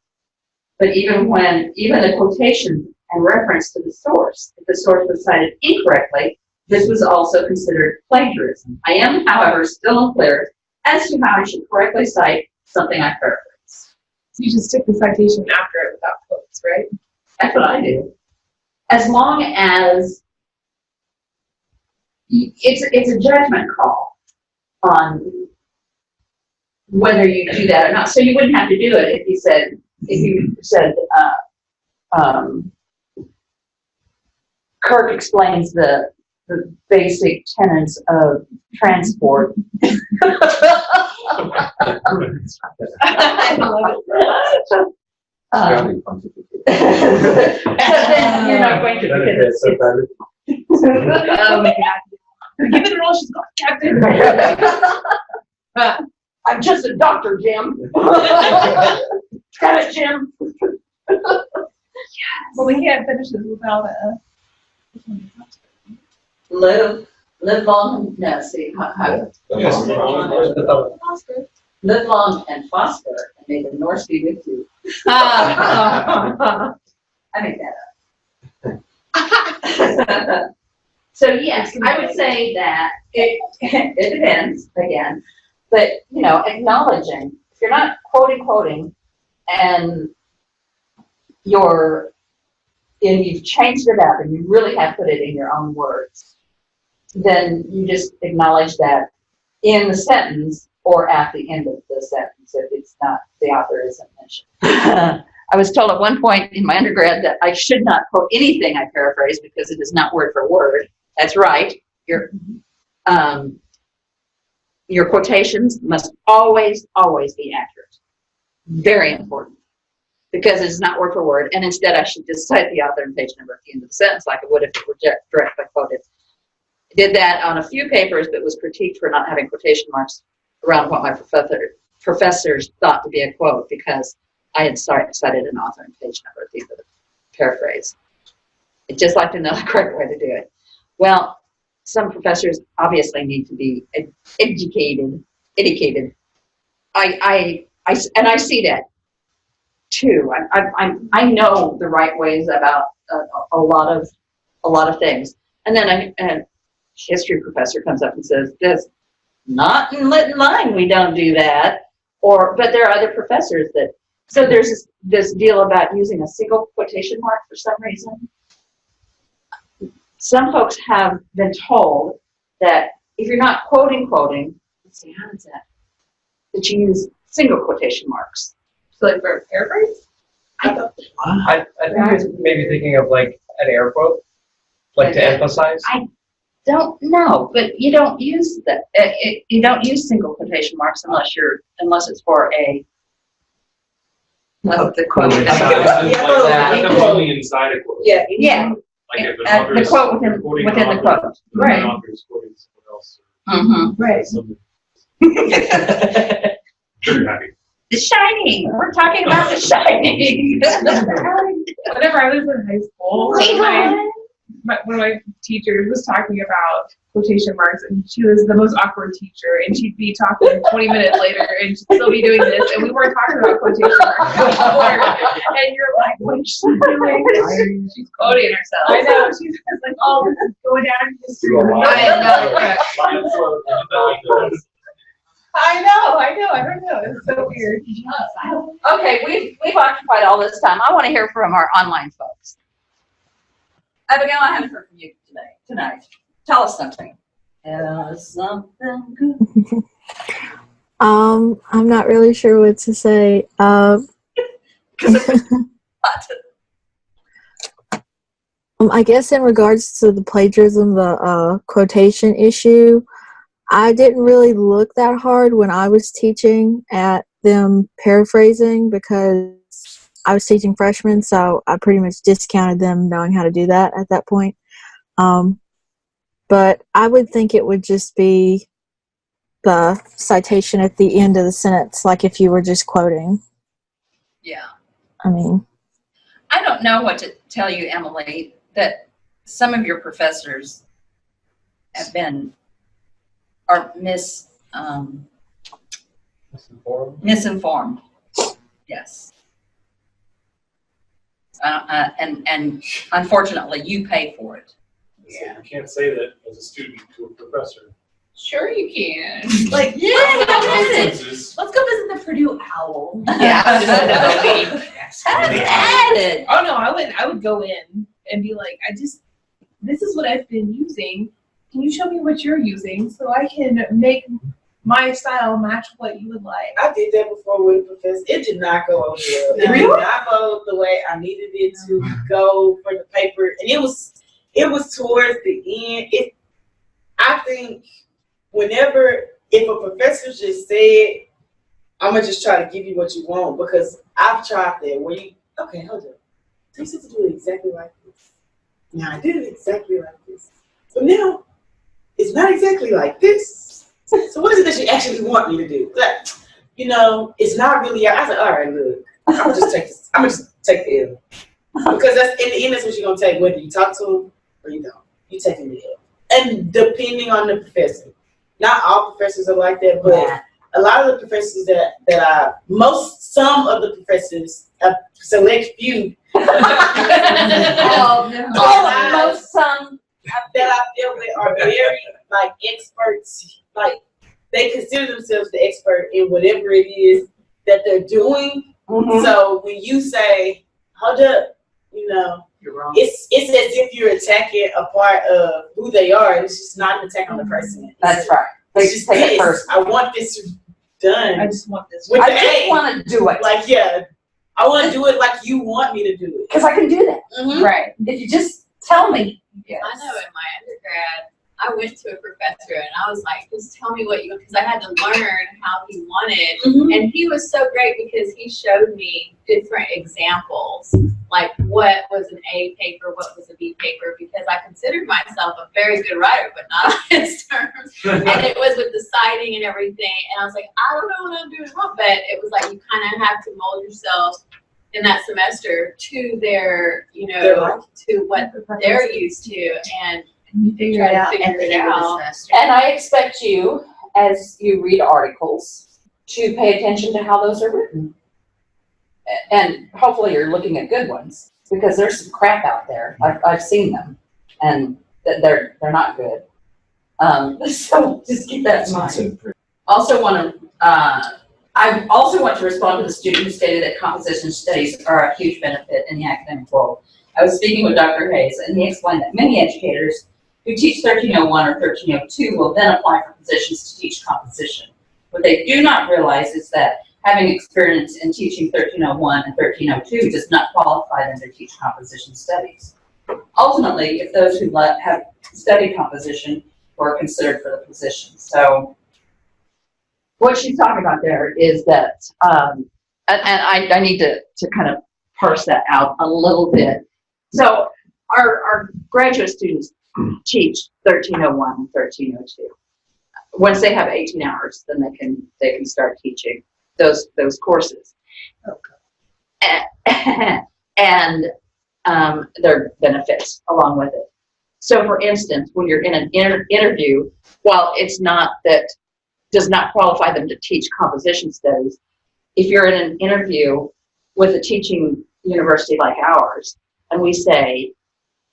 the quotation and reference to the source, if the source was cited incorrectly, this was also considered plagiarism. I am, however, still unclear as to how I should correctly cite something I paraphrase. So you just stick the citation after it without quotes, right? That's what I do. as long as it's a judgment call on whether you do that or not. So you wouldn't have to do it if you said Kirk explains the basic tenets of transport. Then you're not going to, because Give it a roll, she's got Captain. I'm just a doctor, Jim. Damn it, Jim. Well, we can't finish this without Live long, no, see, live long and prosper, and may the North be with you. I make that up. So yes, I would say that it depends again, but acknowledging if you're not quoting, and you've changed it up and you really have put it in your own words, then you just acknowledge that in the sentence or at the end of the sentence if it's not, the author isn't mentioned. I was told at one point in my undergrad that I should not quote anything I paraphrase because it is not word for word. That's right. Your quotations must always be accurate. Very important. Because it's not word for word, and instead I should just cite the author and page number at the end of the sentence like I would if it were directly quoted. I did that on a few papers, but was critiqued for not having quotation marks around what my professors thought to be a quote because I had cited an author and page number at the end of the paraphrase. I'd just like to know the correct way to do it. Well, some professors obviously need to be educated. I see that too. I know the right ways about a lot of things, and then a history professor comes up and says, "This not in lit and line. We don't do that." But there are other professors that. So there's this deal about using a single quotation mark for some reason. Some folks have been told that if you're not quoting, let's see, how is that? That you use single quotation marks. So like for a paraphrase? I think it's maybe thinking of like an air quote, like to emphasize. I don't know, but you don't use that. You don't use single quotation marks unless it's for a. Unless the quote. Like quoting inside a quote. Yeah. Like if an author the is quote within the quote. Right. An author is quoting someone else. Right. Very happy. The Shining. We're talking about The Shining. Whenever I was in high school, one of my teachers was talking about quotation marks, and she was the most awkward teacher, and she'd be talking 20 minutes later, and she'd still be doing this, and we weren't talking about quotation marks anymore. And you're like, what is she doing? She's quoting herself. I know. She's just like, oh, this is going down in history. I know. I don't know. It's so weird. Okay, we've occupied all this time. I want to hear from our online folks. Abigail, I haven't heard from you tonight. Tell us something. Something good. I'm not really sure what to say. I guess in regards to the plagiarism, the quotation issue, I didn't really look that hard when I was teaching at them paraphrasing because I was teaching freshmen, so I pretty much discounted them knowing how to do that at that point. But I would think it would just be the citation at the end of the sentence, like if you were just quoting. Yeah. I mean, I don't know what to tell you, Emily, that some of your professors have been misinformed. Yes. And unfortunately, you pay for it. Yeah. So you can't say that as a student to a professor. Sure you can. Like, let's go visit the Purdue Owl. Yeah. Have at it. Oh no, I would go in and be like, this is what I've been using. Can you show me what you're using so I can make my style match what you would like? I did that before with a professor. It did not go over well. It did not go the way I needed it to go for the paper. And it was towards the end. I think if a professor just said, I'm going to just try to give you what you want, because I've tried that where okay, hold up. I used to do it exactly like this. Now I did it exactly like this. But now it's not exactly like this. So what is it that you actually want me to do? Like, it's not really. I said, all right, look, I'm gonna just take this. I'm gonna just take the L, because that's in the end. That's what you're gonna take, whether you talk to them or you don't. You taking the L, and depending on the professor. Not all professors are like that, but a lot of the professors some of the professors, a select few. Some that I deal with are very experts. Like, they consider themselves the expert in whatever it is that they're doing. Mm-hmm. So when you say, hold up, you're wrong. It's as if you're attacking a part of who they are, and it's just not an attack on the person. That's right. It's just this. I want this done. I just want this. I just want to do it. Like, I want to do it like you want me to do it. Because I can do that. Mm-hmm. Right. If you just tell me. Yes. I know in my undergrad, I went to a professor and I was like, just tell me what you want, because I had to learn how he wanted. Mm-hmm. And he was so great because he showed me different examples, like what was an A paper, what was a B paper, because I considered myself a very good writer, but not on his terms. And it was with the citing and everything. And I was like, I don't know what I'm doing wrong. But it was like you kind of have to mold yourself in that semester to their, to what they're used to, and you figure it out. And I expect you, as you read articles, to pay attention to how those are written. And hopefully you're looking at good ones, because there's some crap out there. I've seen them, and they're not good. So just keep that in mind. I also want to respond to the student who stated that composition studies are a huge benefit in the academic world. I was speaking with Dr. Hayes, and he explained that many educators who teach 1301 or 1302 will then apply for positions to teach composition. What they do not realize is that having experience in teaching 1301 and 1302 does not qualify them to teach composition studies. Ultimately, if those who have studied composition were considered for the position. So what she's talking about there is that, and I need to kind of parse that out a little bit. So our graduate students teach 1301 and 1302. Once they have 18 hours, then they can start teaching those courses. Okay. And their benefits along with it. So for instance, when you're in an interview, while it's not that does not qualify them to teach composition studies, if you're in an interview with a teaching university like ours, and we say,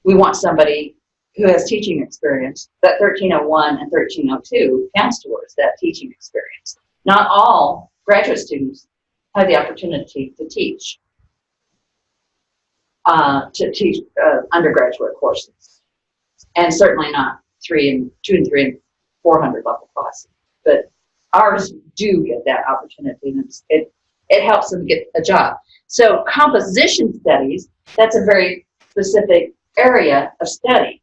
we want somebody who has teaching experience, that 1301 and 1302 counts towards that teaching experience. Not all graduate students have the opportunity to teach undergraduate courses, and certainly not 2 and 3 and 400 level classes. But ours do get that opportunity, and it helps them get a job. So composition studies, that's a very specific area of study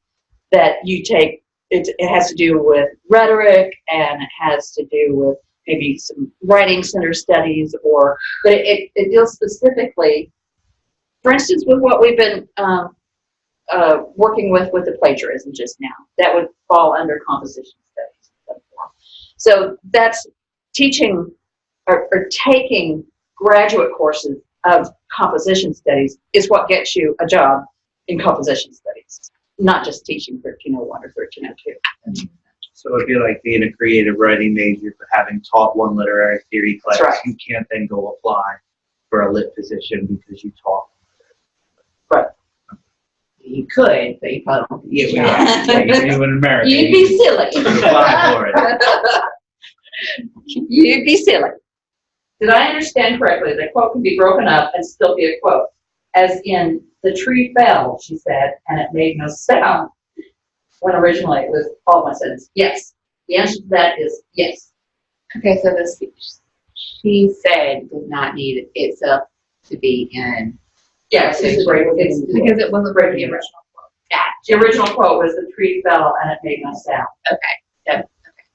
that you take. It has to do with rhetoric, and it has to do with maybe some writing center studies, but it deals specifically, for instance, with what we've been working with the plagiarism just now. That would fall under composition studies. So that's teaching or taking graduate courses of composition studies is what gets you a job in composition studies, not just teaching 1301 or 1302. So it'd be like being a creative writing major, but having taught one literary theory class, right. You can't then go apply for a lit position because you taught. Right. You could, but you probably won't. Yeah, you can do it in America. You'd be silly. You apply for it. You'd be silly. Did I understand correctly that a quote can be broken up and still be a quote? as in the tree fell, she said, and it made no sound. When originally it was all my sentence. Yes. The answer to that is yes. Okay, so this she said does not need itself to be in. Yes, it's because it wasn't the original quote. Yeah, the original quote was the tree fell and it made no sound. Okay. Yep. Okay.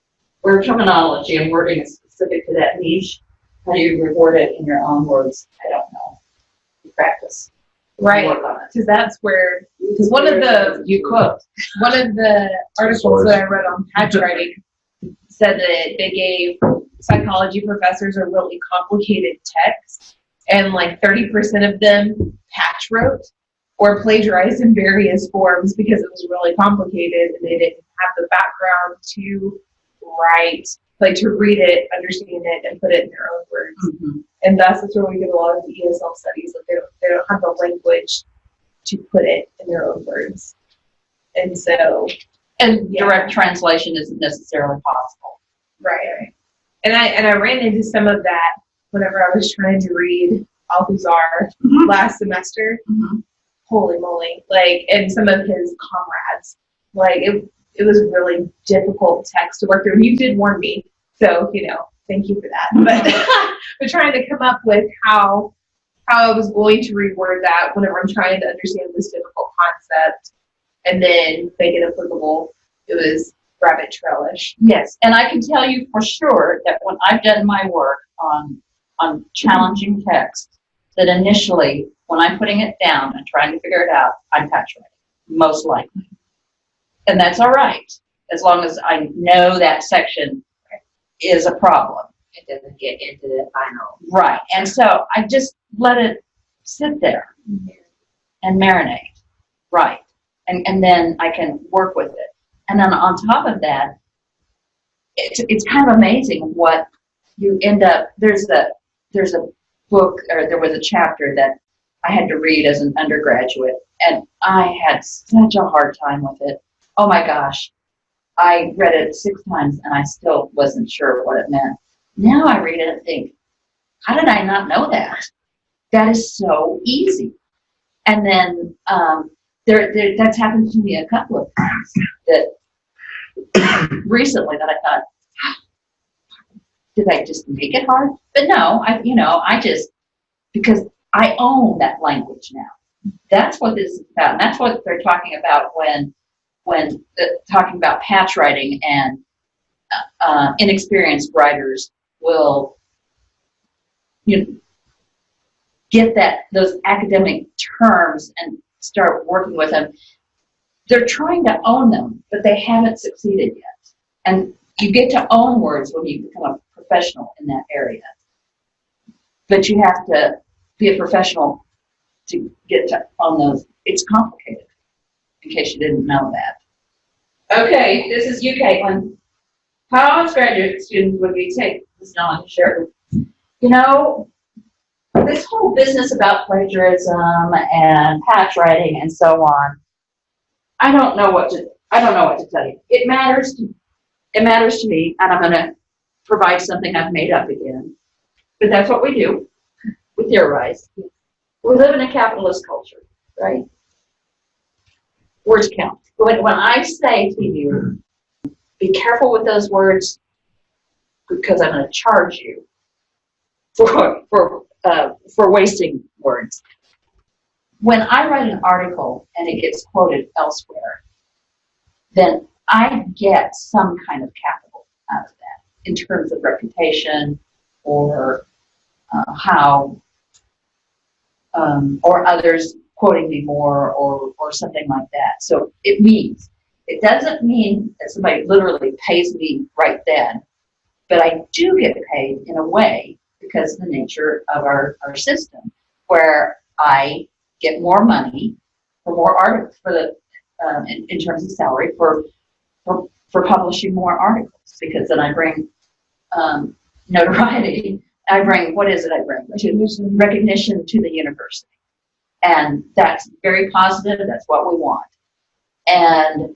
Where terminology and wording is specific to that niche, how do you reword it in your own words? I don't know. You practice. Right, Work on it. because that's where, because one of the articles that I read on patch writing said that they gave psychology professors a really complicated text, and like 30% of them patch wrote or plagiarized in various forms because it was really complicated and they didn't have the background to write, like to read it, understand it, and put it in their own words. Mm-hmm. And that's where we get a lot of the ESL studies. Like they don't have the language to put it in their own words. And so, direct translation isn't necessarily possible. Right. And I ran into some of that whenever I was trying to read Althusser last semester. Mm-hmm. Holy moly. Like, and some of his comrades. Like, it was really difficult text to work through. And you did warn me. So, thank you for that. But trying to come up with how I was going to reword that whenever I'm trying to understand this difficult concept and then make it applicable, it was rabbit trailish. Yes, and I can tell you for sure that when I've done my work on challenging text, that initially, when I'm putting it down and trying to figure it out, I'm patch writing, most likely. And that's all right, as long as I know that section is a problem. It doesn't get into the final. Right, and so I just let it sit there and marinate. Right, and then I can work with it. And then on top of that, it's kind of amazing what you end up. There's a book, or there was a chapter that I had to read as an undergraduate, and I had such a hard time with it. Oh my gosh, I read it 6 times and I still wasn't sure what it meant. Now I read it and think, how did I not know that? That is so easy. And then that's happened to me a couple of times that recently that I thought, did I just make it hard? But no, I just, because I own that language now. That's what this is about. And that's what they're talking about when talking about patch writing, and inexperienced writers will get those academic terms and start working with them. They're trying to own them, but they haven't succeeded yet. And you get to own words when you become a professional in that area. But you have to be a professional to get to own those. It's complicated, in case you didn't know that. Okay, this is you, Caitlin. How as graduate students would we take this knowledge and share it? This whole business about plagiarism and patch writing and so on, I don't know what to tell you. It matters to me, and I'm going to provide something I've made up again. But that's what we do. We theorize. We live in a capitalist culture, right? Words count. When I say to you, be careful with those words, because I'm going to charge you for wasting words. When I write an article and it gets quoted elsewhere, then I get some kind of capital out of that in terms of reputation or or others quoting me more or something like that. So it doesn't mean that somebody literally pays me right then, but I do get paid in a way because of the nature of our system, where I get more money for more articles in terms of salary for publishing more articles, because then I bring notoriety. I bring, what is it I bring? Recognition to the university. And that's very positive. That's what we want. And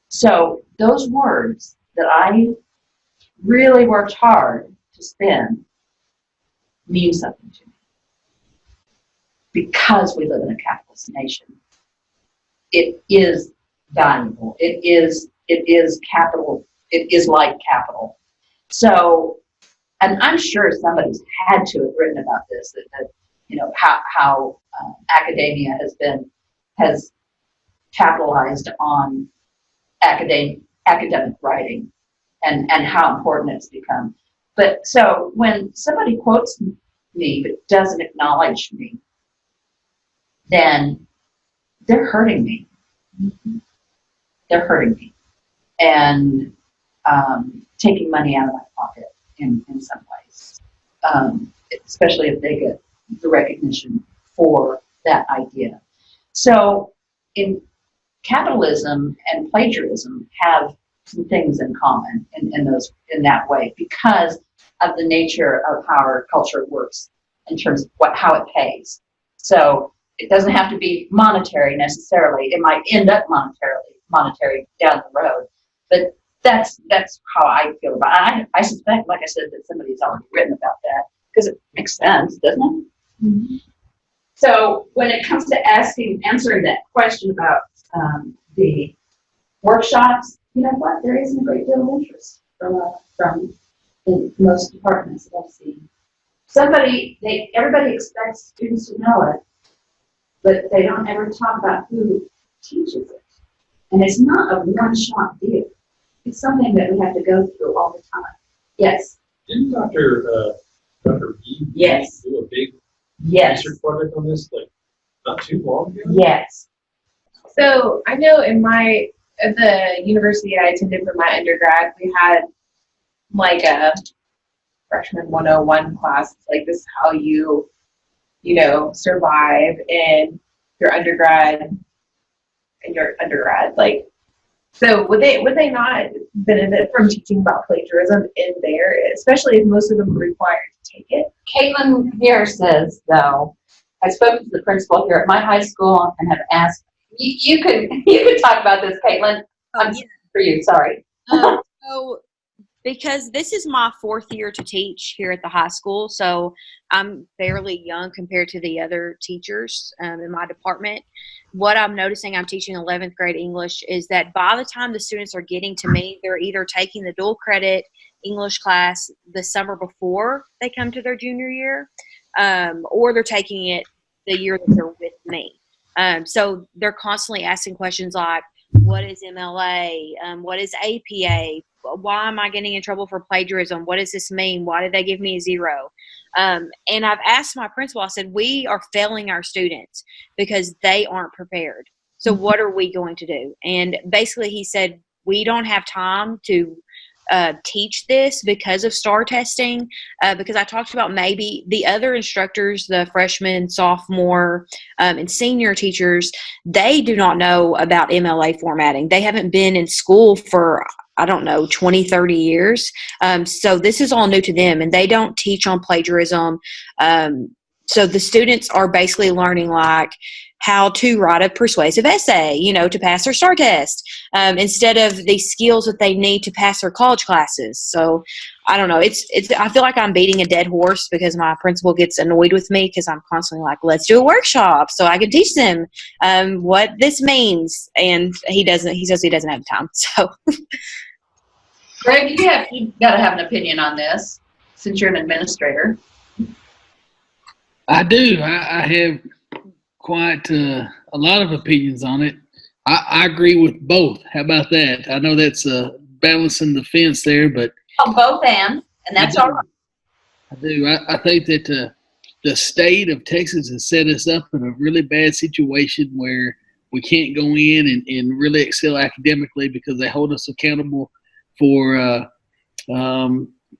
so those words that I really worked hard to spin mean something to me. because we live in a capitalist nation, it is valuable. It is capital. It is like capital. So, and I'm sure somebody's had to have written about this, that you know, how academia has capitalized on academic writing and how important it's become. But so when somebody quotes me but doesn't acknowledge me, then they're hurting me. They're hurting me and taking money out of my pocket in some ways, especially if they get the recognition for that idea. So in capitalism and plagiarism have some things in common in that way because of the nature of how our culture works in terms of how it pays. So it doesn't have to be monetary necessarily. It might end up monetary down the road, but that's how I feel about it. I suspect, like I said, that somebody's already written about that because it makes sense, doesn't it? Mm-hmm. So when it comes to answering that question about the workshops, you know what? There isn't a great deal of interest from in most departments that I've seen. Everybody expects students to know it, but they don't ever talk about who teaches it. And it's not a one-shot deal. It's something that we have to go through all the time. Yes? Didn't Dr. B yes. do a big yes. research project on this, like, not too long ago? Yes. So I know at the university I attended for my undergrad, we had like a freshman 101 class. It's like, this is how you survive in your undergrad like, so would they not benefit from teaching about plagiarism in there, especially if most of them are required to take it? Caitlin here says, though, I spoke to the principal here at my high school and have asked, you can talk about this, Caitlin. I'm for you, sorry. So because this is my 4th year to teach here at the high school, so I'm fairly young compared to the other teachers in my department. What I'm noticing, I'm teaching 11th grade English, is that by the time the students are getting to me, they're either taking the dual credit English class the summer before they come to their junior year, or they're taking it the year that they're with me. So they're constantly asking questions like, what is MLA? What is APA? Why am I getting in trouble for plagiarism? What does this mean? Why did they give me a 0? And I've asked my principal, I said, we are failing our students because they aren't prepared. So what are we going to do? And basically he said, we don't have time to teach this because of STAR testing, because I talked about maybe the other instructors, the freshman, sophomore, and senior teachers, they do not know about MLA formatting. They haven't been in school for, I don't know, 20, 30 years. So this is all new to them, and they don't teach on plagiarism. So the students are basically learning like how to write a persuasive essay, to pass their STAR test, instead of the skills that they need to pass their college classes. So I don't know. I feel like I'm beating a dead horse because my principal gets annoyed with me because I'm constantly like, let's do a workshop so I can teach them what this means. And he says he doesn't have time. So Greg, you've got to have an opinion on this since you're an administrator. I do. I have quite a lot of opinions on it. I agree with both. How about that? I know that's balancing the fence there, but both and that's all right. I do. I think that the state of Texas has set us up in a really bad situation where we can't go in and really excel academically because they hold us accountable for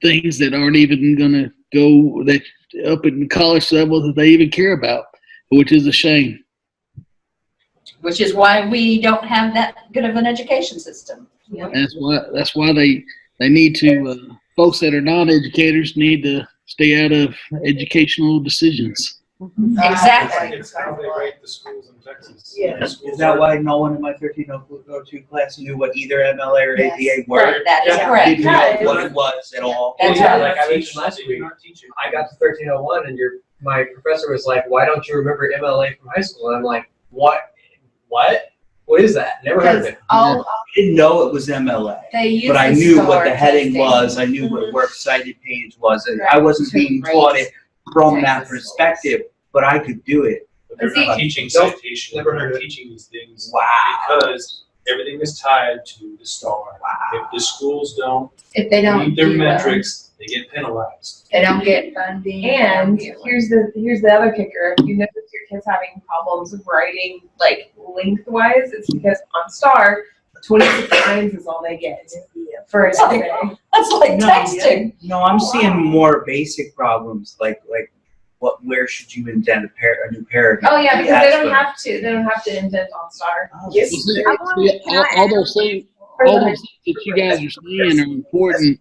things that aren't even going to go that up in the college level that they even care about, which is a shame. Which is why we don't have that good of an education system. Yeah. That's why they need to folks that are non-educators need to stay out of educational decisions. Exactly. It's how they rate the schools in Texas. Yeah. Is that why no one in my 1302 class knew what either MLA or APA were? That is correct. Didn't know what it was at all. That's Yeah, right. like I mentioned last week, I got to 1301 and your my professor was like, "Why don't you remember MLA from high school?" And I'm like, "What? What is that? Never heard of it." I didn't know it was MLA, They use but I the knew what STAR the heading testing. was. I knew what works cited page was. And I wasn't being taught it from that perspective, but I could do it. But they're not teaching citation. Never heard of teaching these things. Because everything is tied to the STAR. If the schools don't meet their metrics, they get penalized. They don't get funding. And here's the other kicker. If you notice your kid's having problems with writing like lengthwise, it's because on STAR, 26 lines is all they get for a day. That's like texting. No, I'm seeing more basic problems like where should you indent a new paragraph? Oh yeah, because That's they don't what- have to. They don't have to indent on STAR. Yes. All those things that you guys are saying are important,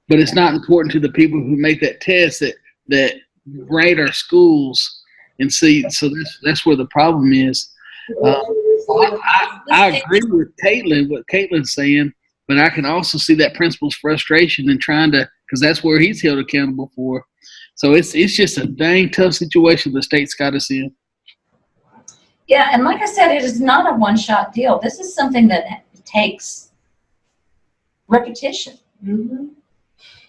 but it's not important to the people who make that test that rate our schools and see. So that's where the problem is. I agree with Caitlin, what Caitlin's saying, but I can also see that principal's frustration in trying to, because that's where he's held accountable for. So it's just a dang tough situation the state's got us in. Yeah, and like I said, it is not a one-shot deal. This is something that takes repetition.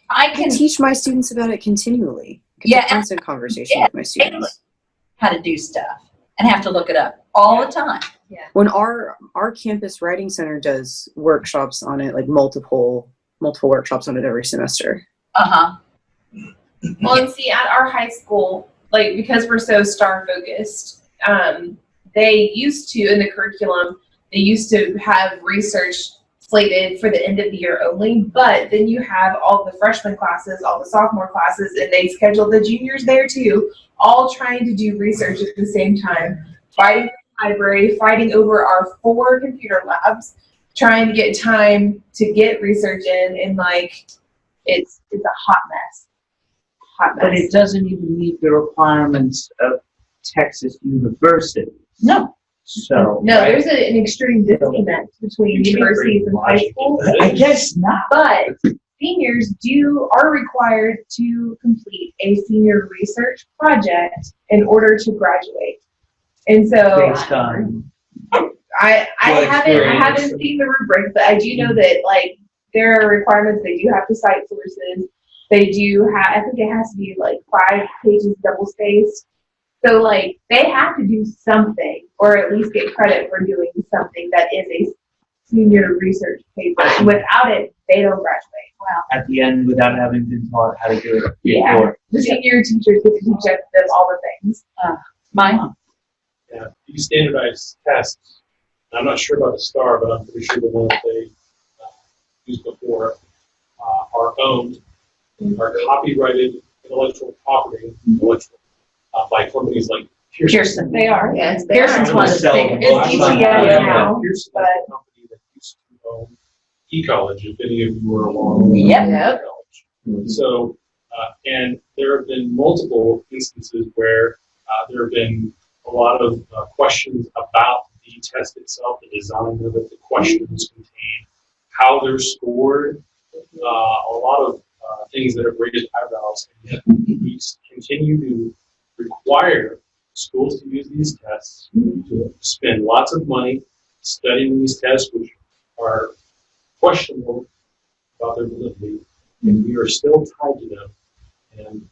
I can teach my students about it continually. It's a constant conversation with my students. How to do stuff and have to look it up all the time. Yeah. When our campus writing center does workshops on it, like multiple workshops on it every semester. Well, and see, at our high school, like because we're so STAR focused, they used to in the curriculum, they used to have research slated for the end of the year only, but then you have all the freshman classes, all the sophomore classes, and they schedule the juniors there too, all trying to do research at the same time, fighting for the library, fighting over our 4 computer labs, trying to get time to get research in, and like it's a hot mess. But it doesn't even meet the requirements of Texas University. No. So no, there's an extreme disconnect between universities and high schools. I guess not. But seniors are required to complete a senior research project in order to graduate. And so Based on I haven't seen the rubric, but I do know that like there are requirements. They do have to cite sources. They do have, I think it has to be like 5 pages double spaced. So like they have to do something or at least get credit for doing something that is a senior research paper. And without it, they don't graduate. Wow. At the end, without having been taught how to do it Yeah. before. The senior teachers get to teach them all the things. Yeah, these standardized tests, I'm not sure about the STAR, but I'm pretty sure the one that they used before are owned, are copyrighted intellectual property by companies like Pearson. They are, yes. Pearson's one of the biggest. It's DTS now, Pearson but is a company that used to own eCollege, if any of you were along. Yep. So, and there have been multiple instances where there have been a lot of questions about the test itself, the design of it, the questions contained, how they're scored, a lot of things that have raised eyebrows, and yet we continue to require schools to use these tests, to spend lots of money studying these tests, which are questionable about their validity, and we are still tied to them.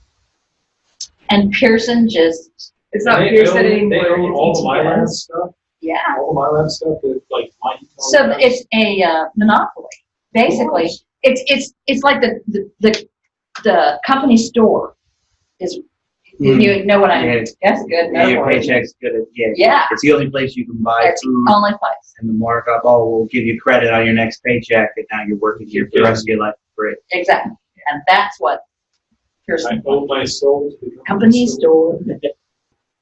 And Pearson just, it's not they Pearson own, anymore. They own all the it's MyLab DTS. stuff. Yeah. All the MyLab stuff that like my. So it's a monopoly. Basically, it's like the company store is. You know what I mean? That's good. Yeah, your paycheck's good. Yeah. It's the only place you can buy That's food. the only place. And the markup, we'll give you credit on your next paycheck, and now you're working here for the rest of your life for free. Exactly. And that's what Pearson. I owe my soul to the Company store.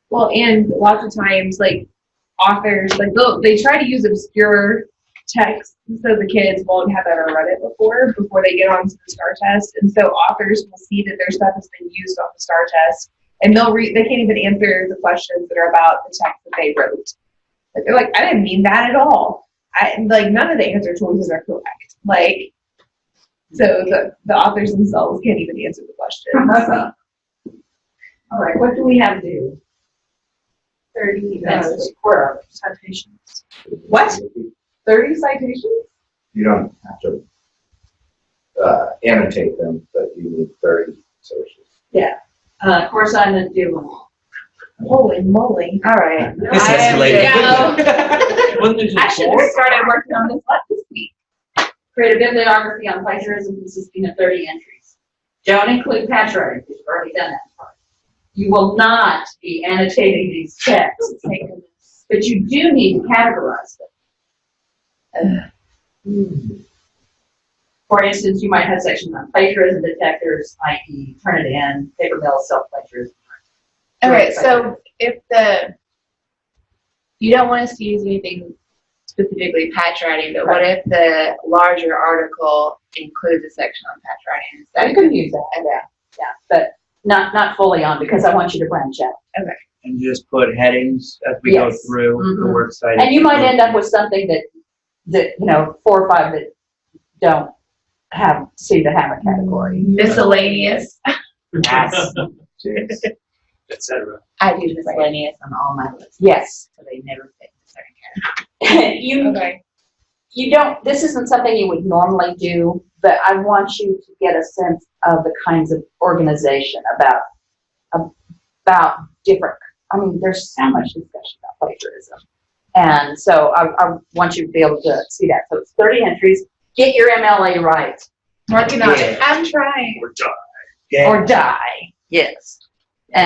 Well, and lots of times, like authors, like they try to use obscure text so the kids won't have ever read it before they get onto the STAR test. And so authors will see that their stuff has been used on the STAR test, and they can't even answer the questions that are about the text that they wrote. Like, they're like, I didn't mean that at all. None of the answer choices are correct. Like, so the authors themselves can't even answer the question. All right, what do we have to do? 30 That's for citations. What? 30 citations? You don't have to annotate them, but you need 30 sources. Yeah. Of course, I'm gonna do them all. Holy moly. All right. This escalated. I should have started working on this week. Create a bibliography on plagiarism consisting of 30 entries. Don't include patchwriting, because you've already done that part. You will not be annotating these texts, but you do need to categorize them. For instance, you might have sections on plagiarism detectors, i.e. Turnitin, paper mill, self-plagiarism. Okay, so if you don't want us to use anything specifically patch writing, but what if the larger article includes a section on patch writing? Is that You can use that, yeah, but not fully on, because I want you to branch out. Okay. And just put headings as we Yes. go through the work site. And you might end up with something that 4 or 5 that don't seem to have a category. Miscellaneous. Yes. Etc. I do miscellaneous on all my lists. Yes. So they never fit in a certain category. Okay. You don't, this isn't something you would normally do, but I want you to get a sense of the kinds of organization about different, there's so much discussion about plagiarism. And so I want you to be able to see that. So it's 30 entries. Get your MLA right. Working on it. I'm trying. Or die. Yeah. Or die. Yes. She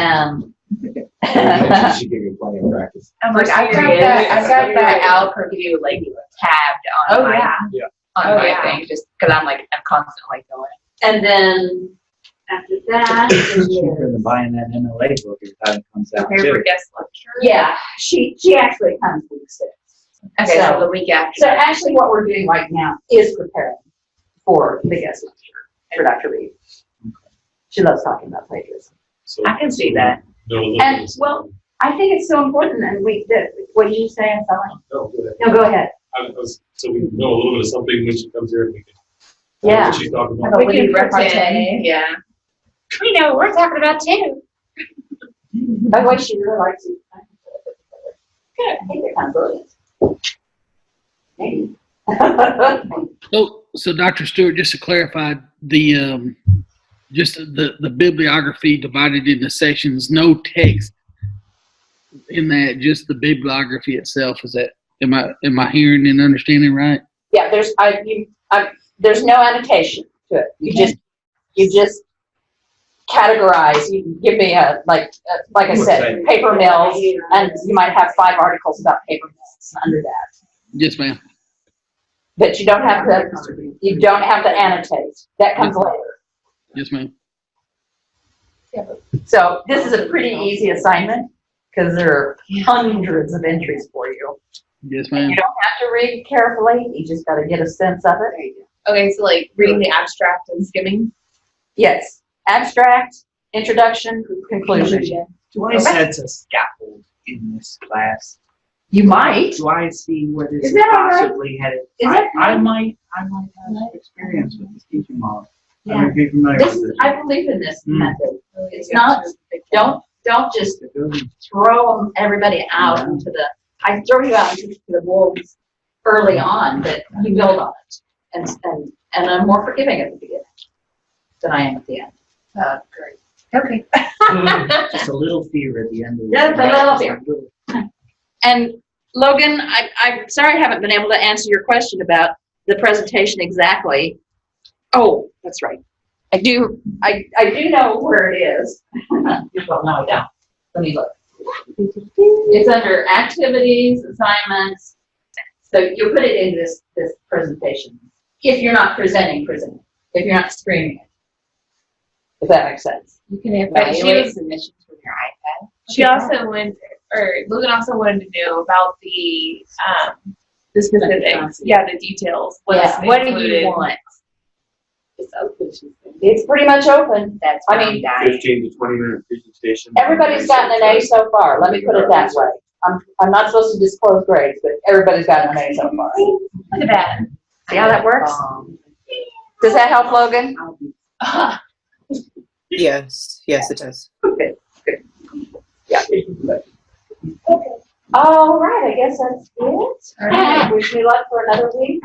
should give you plenty of practice. I'm like, I've got that Al Purdue like tabbed on my thing, just because I'm constantly going. And then after that, It's cheaper than buying that MLA book every time it comes out Prepare for too. guest lecture. yeah, she actually comes week 6. Okay, so the week after. So actually what we're doing right now is preparing for the guest lecture for Dr. Reed. She loves talking about plagiarism. So, I can see that. And, well, I think it's so important, and what did you say, I'm sorry? No, go ahead. No, go ahead. So we know a little bit of something when she comes here and we can. Yeah. What she's talking about. We can pretend. Yeah. We know what we're talking about too. By the way, she really likes you. Good. I think they're kind of brilliant. Maybe. So Dr. Stewart, just to clarify, the bibliography divided into sections, no text in that, just the bibliography itself. Is that, am I hearing and understanding right? Yeah, there's no annotation to it. You just categorize. You give me like I said, paper mills, and you might have 5 articles about paper mills under that. Yes, ma'am. But you don't have to annotate. That comes later. Yes, ma'am. So this is a pretty easy assignment because there are hundreds of entries for you. Yes, ma'am. You don't have to read carefully. You just got to get a sense of it. Okay, so like reading the abstract and skimming. Yes. Abstract, introduction, conclusion. Do I sense a scaffold in this class? You might. Do I see where this Is is that all right? possibly headed? Is that I might have experience with this teaching model. Yeah. I might be familiar This with is, this. I believe in this method. It's not, don't just throw everybody out into the, I throw you out into the wolves early on, but you build on it. And I'm more forgiving at the beginning than I am at the end. Great. Okay. Just a little fear at the end of it. Just a little fear. And Logan, I'm sorry I haven't been able to answer your question about the presentation exactly. Oh, that's right. I do know where it is. Well, no, I don't. Let me look. It's under activities, assignments. So you'll put it in this presentation. If you're not presenting. If you're not streaming it. If that makes sense. You can evaluate submissions from your iPad. She also Logan also wanted to know about the specifics. Yeah, the details. What do you want? It's open. It's pretty much open. That's 15 to 20 minute presentation. Everybody's gotten an A so far. Let me put it that way. I'm not supposed to disclose grades, but everybody's gotten an A so far. Look at that. See how that works? Does that help, Logan? Yes, it does. Good. All right, I guess that's it. All right. Wish me luck for another week.